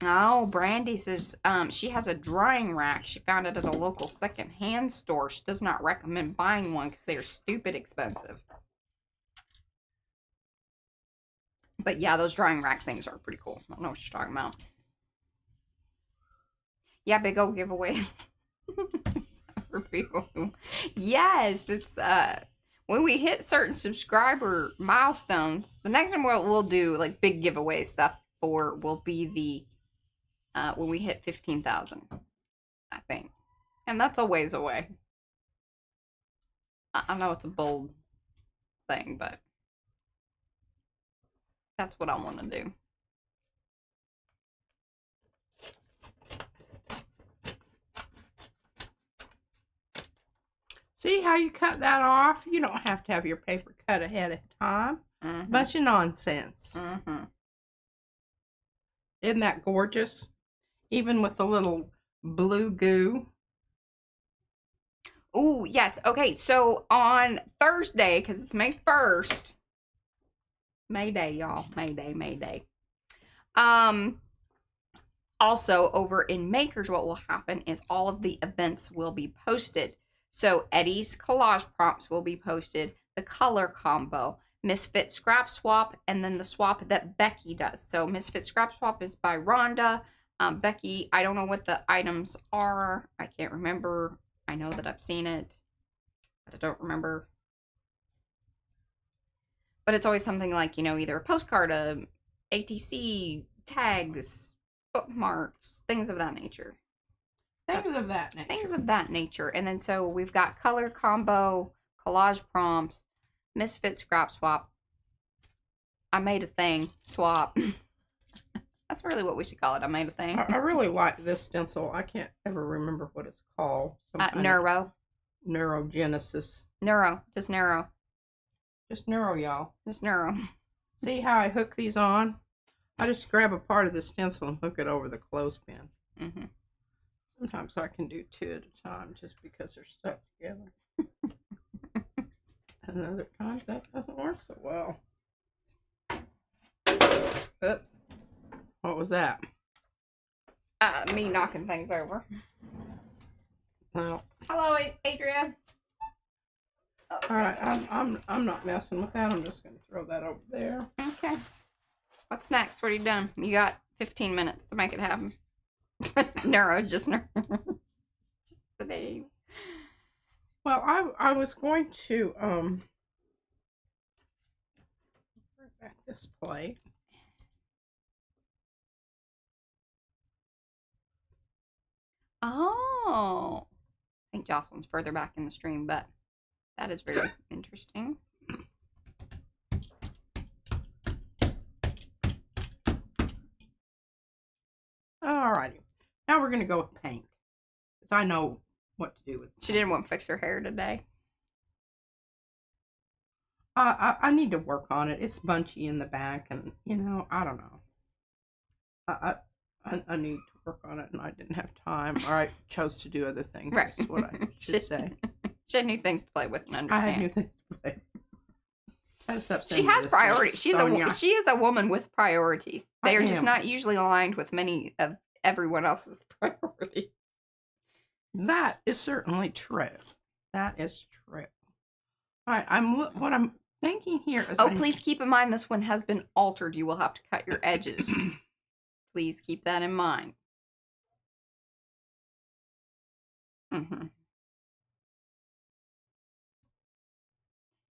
Oh, Brandy says she has a drying rack. She found it at a local second-hand store. She does not recommend buying one because they are stupid expensive. But yeah, those drying rack things are pretty cool. I don't know what you're talking about. Yeah, big old giveaway for people. Yes, it's when we hit certain subscriber milestones, the next one we'll do like big giveaway stuff for will be the when we hit 15,000, I think. And that's a ways away. I know it's a bold thing, but that's what I want to do. See how you cut that off? You don't have to have your paper cut ahead of time. Bunch of nonsense. Isn't that gorgeous? Even with the little blue goo. Oh, yes. Okay, so on Thursday, because it's May 1st. May Day, y'all. May Day, May Day. Also, over in Makers, what will happen is all of the events will be posted. So Eddie's collage prompts will be posted, the color combo, Misfit Scrap Swap, and then the swap that Becky does. So Misfit Scrap Swap is by Rhonda. Becky, I don't know what the items are. I can't remember. I know that I've seen it, but I don't remember. But it's always something like, either a postcard, a ATC, tags, bookmarks, things of that nature. Things of that nature. Things of that nature. And then so we've got color combo, collage prompts, Misfit Scrap Swap. I made a thing. Swap. That's really what we should call it. I made a thing. I really like this stencil. I can't ever remember what it's called. Neuro. Neurogenesis. Neuro. Just Neuro. Just Neuro, y'all. Just Neuro. See how I hook these on? I just grab a part of the stencil and hook it over the clothespin. Sometimes I can do two at a time just because they're stuck together. And other times that doesn't work so well. Oops. What was that? Me knocking things over. Well. Hello, Adria. Oh, all right, I'm not messing with that. I'm just going to throw that over there. Okay. What's next? What are you doing? You got 15 minutes to make it happen. Neuro, just Neuro. Just the name. Well, I was going to bring back this plate. Oh. I think Jocelyn's further back in the stream, but that is very interesting. Alrighty. Now we're going to go with paint. Because I know what to do with paint. She didn't want to fix her hair today. I need to work on it. It's bunchy in the back, and, you know, I don't know. I need to work on it, and I didn't have time, or I chose to do other things. Right. That's what I should say. She had new things to play with and understand. I had new things to play. She has priorities. She is a woman with priorities. They are just not usually aligned with many of everyone else's priorities. That is certainly true. That is true. All right, what I'm thinking here is... please keep in mind this one has been altered. You will have to cut your edges. Please keep that in mind. Mm-hmm.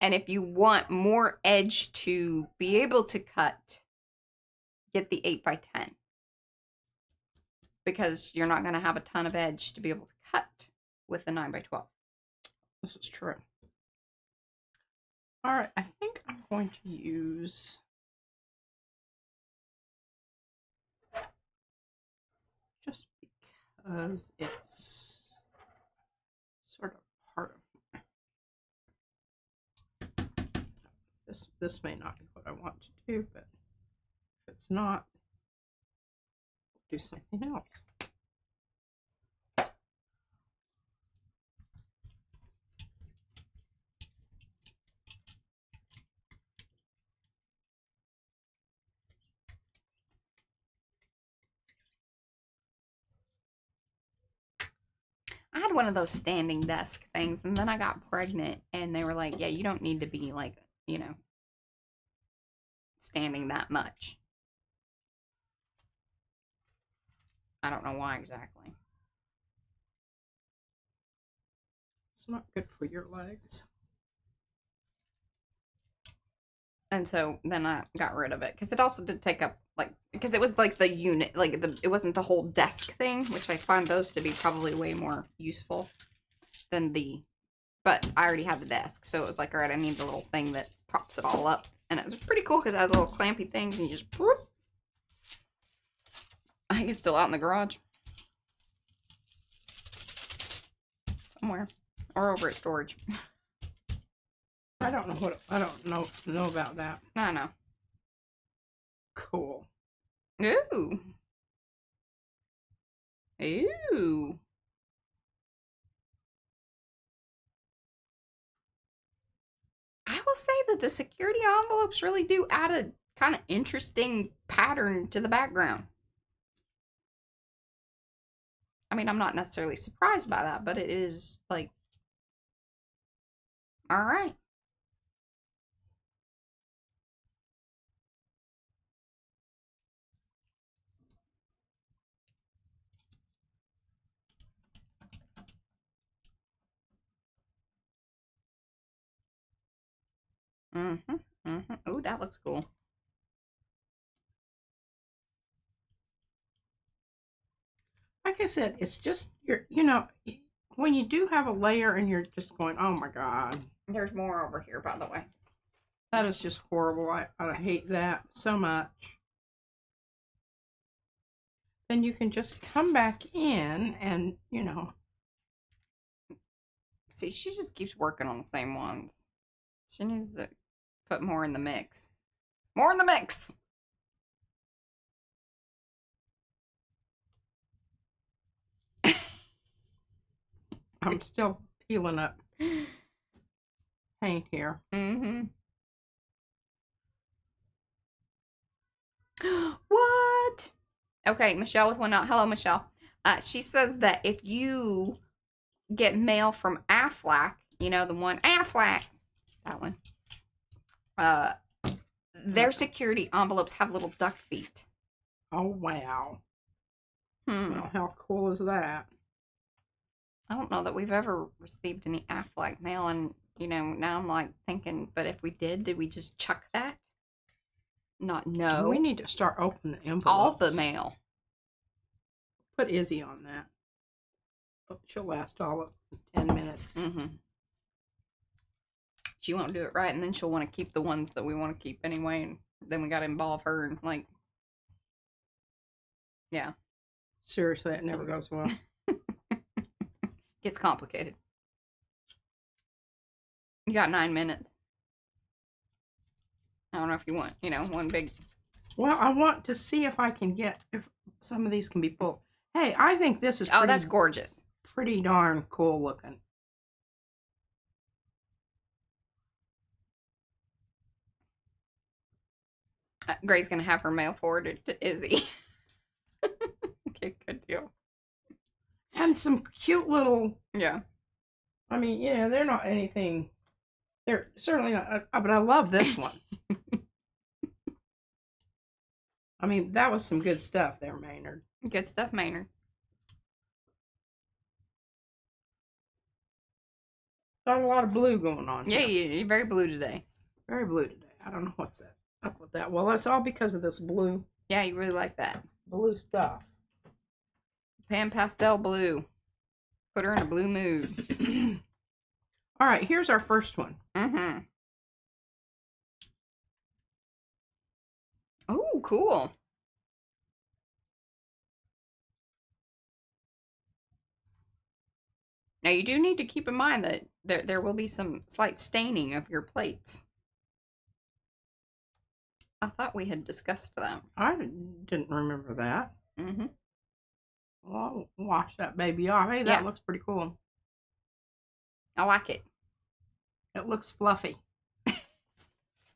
And if you want more edge to be able to cut, get the 8x10. Because you're not going to have a ton of edge to be able to cut with the 9x12. This is true. All right, I think I'm going to use... just because it's sort of part of this may not be what I want to do, but if it's not, do something else. I had one of those standing desk things, and then I got pregnant, and they were like, yeah, you don't need to be, like, you know, standing that much. I don't know why exactly. It's not good for your legs. And so then I got rid of it, because it also did take up, like, because it was like the unit, like it wasn't the whole desk thing, which I find those to be probably way more useful than but I already had the desk, so it was like, all right, I need the little thing that props it all up, and it was pretty cool because it had little clampy things, and you just, whoop. I think it's still out in the garage somewhere, or over at storage. I don't know about that. I know. Cool. Ooh. Ooh. I will say that the security envelopes really do add a kind of interesting pattern to the background. I mean, I'm not necessarily surprised by that, but it is like, all right. Oh, that looks cool. Like I said, it's just, you know, when you do have a layer and you're just going, oh my God. There's more over here, by the way. That is just horrible. I hate that so much. Then you can just come back in and, you know. See, she just keeps working on the same ones. She needs to put more in the mix. More in the mix! I'm still peeling up paint here. What? Okay, Michelle with one out. Hello, Michelle. She says that if you get mail from Aflac, you know, the one, Aflac, that one, their security envelopes have little duck feet. Oh, wow. Well, how cool is that? I don't know that we've ever received any Aflac mail, and, you know, now I'm, like, thinking, but if we did we just chuck that? No. We need to start opening envelopes. All the mail. Put Izzy on that. she'll last all of 10 minutes. Mm-hmm. She won't do it right, and then she'll want to keep the ones that we want to keep anyway, and then we got to involve her and like, yeah. Seriously, it never goes well. Gets complicated. You got 9 minutes. I don't know if you want, one big. Well, I want to see if I can get, if some of these can be pulled. Hey, I think this is Oh, that's gorgeous. Pretty darn cool looking. Gray's going to have her mail forwarded to Izzy. Okay, good deal. And some cute little, Yeah. I mean, they're not anything, they're certainly not, but I love this one. I mean, that was some good stuff there, Maynard. Good stuff, Maynard. Got a lot of blue going on. Yeah, here. you're very blue today. Very blue today. I don't know what's that up with that. Well, that's all because of this blue. Yeah, you really like that. Blue stuff. Pan pastel blue. Put her in a blue mood. All right, here's our first one. Mm-hmm. Oh, cool. Now, you do need to keep in mind that there will be some slight staining of your plates. I thought we had discussed that. I didn't remember that. Mm-hmm. Well, I'll wash that baby off. Hey, that looks pretty cool. I like it. It looks fluffy. I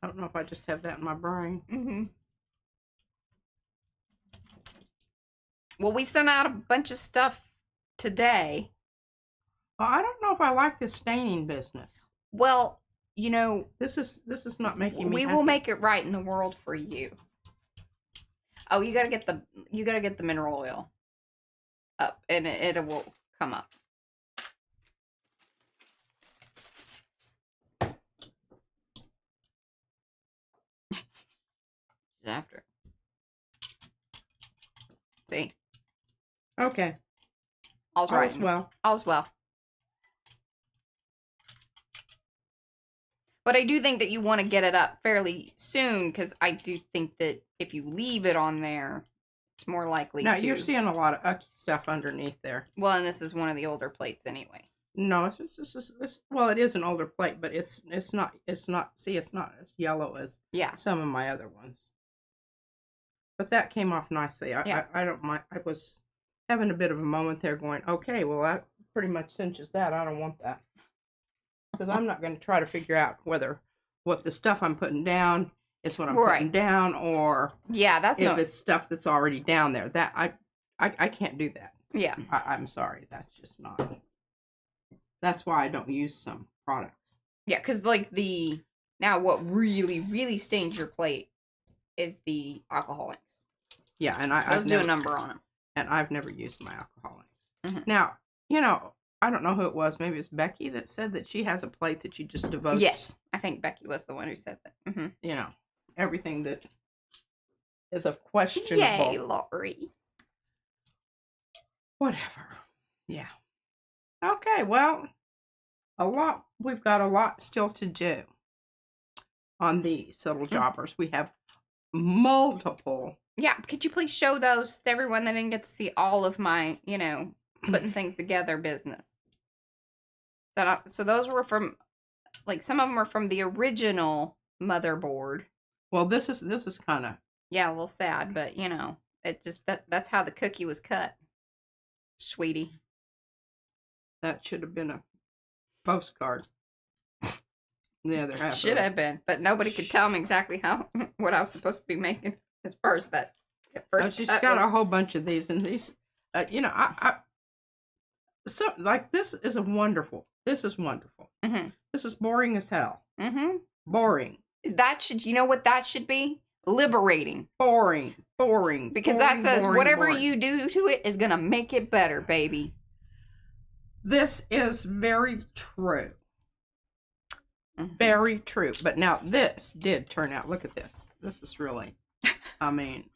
don't know if I just have that in my brain. Mm-hmm. Well, we sent out a bunch of stuff today. Well, I don't know if I like this staining business. Well, this is not making me we happy. will make it right in the world for you. Oh, you gotta get the mineral oil up, and it will come up. After. See? Okay. All's right. well. All's well. But I do think that you want to get it up fairly soon, because I do think that if you leave it on there, it's more likely Now, to. you're seeing a lot of ucky stuff underneath there. Well, and this is one of the older plates anyway. No, it's just well, it is an older plate, but it's not as yellow as some of my other ones. But that came off nicely. I don't mind. I was having a bit of a moment there going, okay, well, that pretty much cinches that. I don't want that. Because I'm not going to try to figure out whether what the stuff I'm putting down is what I'm putting down, or if it's stuff that's already down there. That I can't do that. Yeah. I'm sorry. That's just not. That's why I don't use some products. Yeah, because now what really, really stains your plate is the alcoholics. Yeah, and Those do a number on them. And I've never used my alcoholics. Mm-hmm. Now, I don't know who it was. Maybe it's Becky that said that she has a plate that she just devotes. Yes, I think Becky was the one who said that. Mm-hmm. Everything that is of questionable. Yay, Lori. Whatever. Yeah. Okay, well, we've got a lot still to do on these little jobbers. We have multiple. Yeah, could you please show those to everyone that didn't get to see all of my, putting things together business? So those were from, some of them are from the original motherboard. Well, this is kind of. Yeah, a little sad, but, it just, that's how the cookie was cut, sweetie. That should have been a postcard. The other half. Should have been, but nobody could tell me exactly what I was supposed to be making as far as that. She's got a whole bunch of these, and these, so this is wonderful. This is wonderful. Mm-hmm. This is boring as hell. Mm-hmm. Boring. That should, what that should be? Liberating. Boring. Because that says whatever you do to it is gonna make it better, baby. This is very true. Mm-hmm. Very true. But now this did turn out. Look at this. This is really. I mean,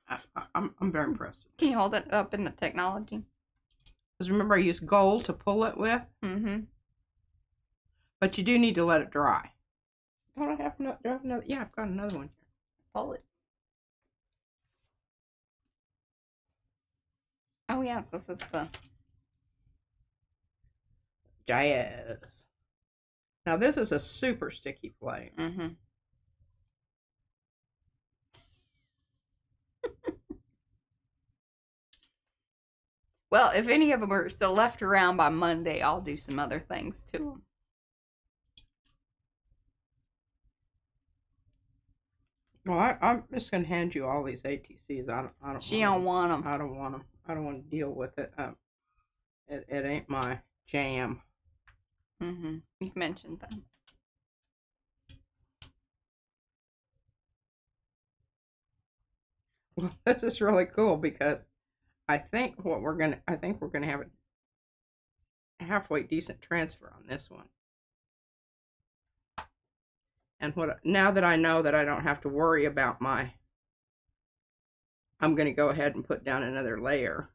I'm very impressed. Can you hold it up in the technology? Because remember, I used gold to pull it with. Mm-hmm. But you do need to let it dry. Don't I have another? Do I have another? Yeah, I've got another one here. Pull it. Oh, yes, this is the... Jazz. Now, this is a super sticky flame. Mm-hmm. Well, if any of them are still left around by Monday, I'll do some other things to them. Well, I'm just going to hand you all these ATCs. I don't. She don't want them. I don't want them. I don't want to deal with it. It ain't my jam. Mm-hmm. You mentioned that. Well, this is really cool because I think we're gonna have a halfway decent transfer on this one. And now that I know that I don't have to worry about I'm going to go ahead and put down another layer.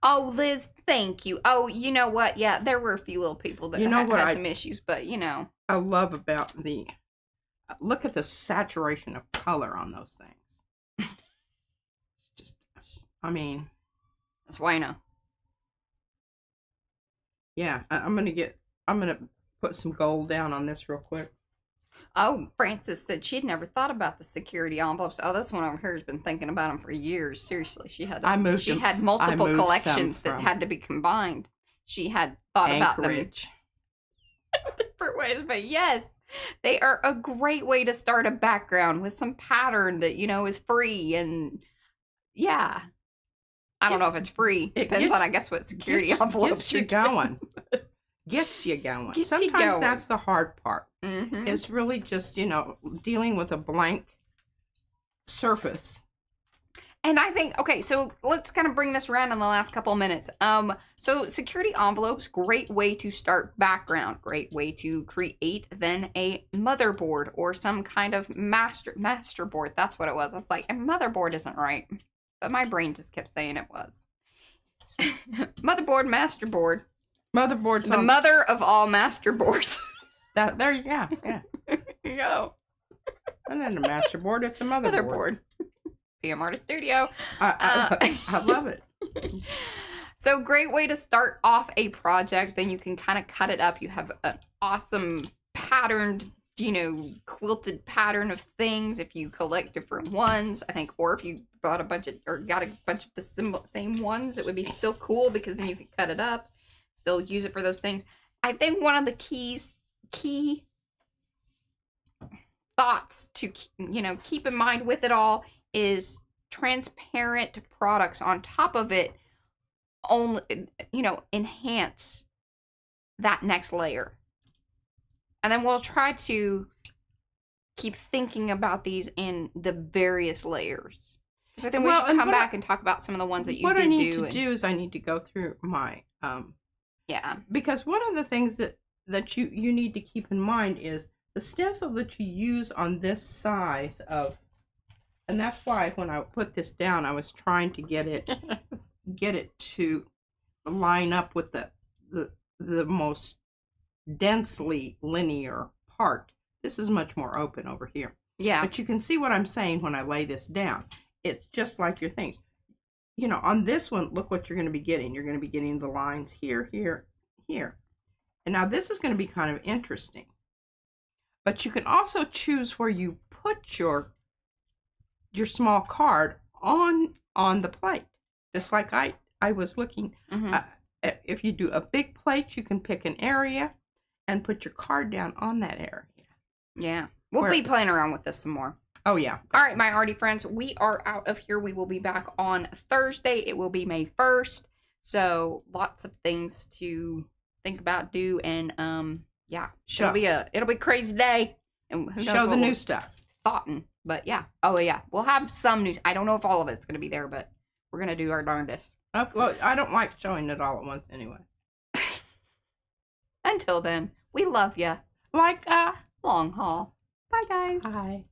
Oh, Liz, thank you. Oh, you know what? Yeah, there were a few little people that had some issues, but you know. I love about look at the saturation of color on those things. I mean. That's bueno. Yeah, I'm going to put some gold down on this real quick. Oh, Frances said she had never thought about the security envelopes. Oh, this one over here has been thinking about them for years. Seriously, she had multiple collections that had to be combined. She had thought about them different ways, but yes, they are a great way to start a background with some pattern that is free. And yeah, I don't know if it's free. Depends on, I guess, what security envelopes you're going. Gets you going. Sometimes that's the hard part. Mm-hmm. It's really just, dealing with a blank surface. And I think, okay, so let's kind of bring this around in the last couple of minutes. So security envelopes, great way to start background, great way to create then a motherboard or some kind of masterboard. That's what it was. I was like, a motherboard isn't right. But my brain just kept saying it was. Motherboard, masterboard. Motherboard's the mother of all masterboards. There you go. Yeah. There you go. It's not a masterboard, it's a motherboard. PM Artist Studio. I love it. So great way to start off a project. Then you can kind of cut it up. You have an awesome patterned, quilted pattern of things. If you collect different ones, I think, or if you bought a bunch of, or got a bunch of the same ones, it would be still cool because then you could cut it up. Still use it for those things. I think one of the key thoughts to keep in mind with it all is transparent products on top of it only enhance that next layer. And then we'll try to keep thinking about these in the various layers. So I think we should come back and talk about some of the ones that you did do. What I need to do is I need to go through my yeah. Because one of the things that you need to keep in mind is the stencil that you use on this size of, and that's why when I put this down, I was trying to get it to line up with the most densely linear part. This is much more open over here. Yeah. But you can see what I'm saying when I lay this down. It's just like your things. On this one, look what you're going to be getting. You're going to be getting the lines here, here, here. And now this is going to be kind of interesting. But you can also choose where you put your small card on the plate. Just like I was looking. Mm-hmm. If you do a big plate, you can pick an area and put your card down on that area. Yeah. We'll be playing around with this some more. Oh, yeah. All right, my Arty friends, we are out of here. We will be back on Thursday. It will be May 1st. So lots of things to think about, do, and yeah. It'll be a crazy day. And who knows show the new stuff. But yeah. Oh yeah. We'll have some news. I don't know if all of it's gonna be there, but we're gonna do our darndest. Well, I don't like showing it all at once anyway. Until then, we love ya. Like long haul. Bye guys. Bye.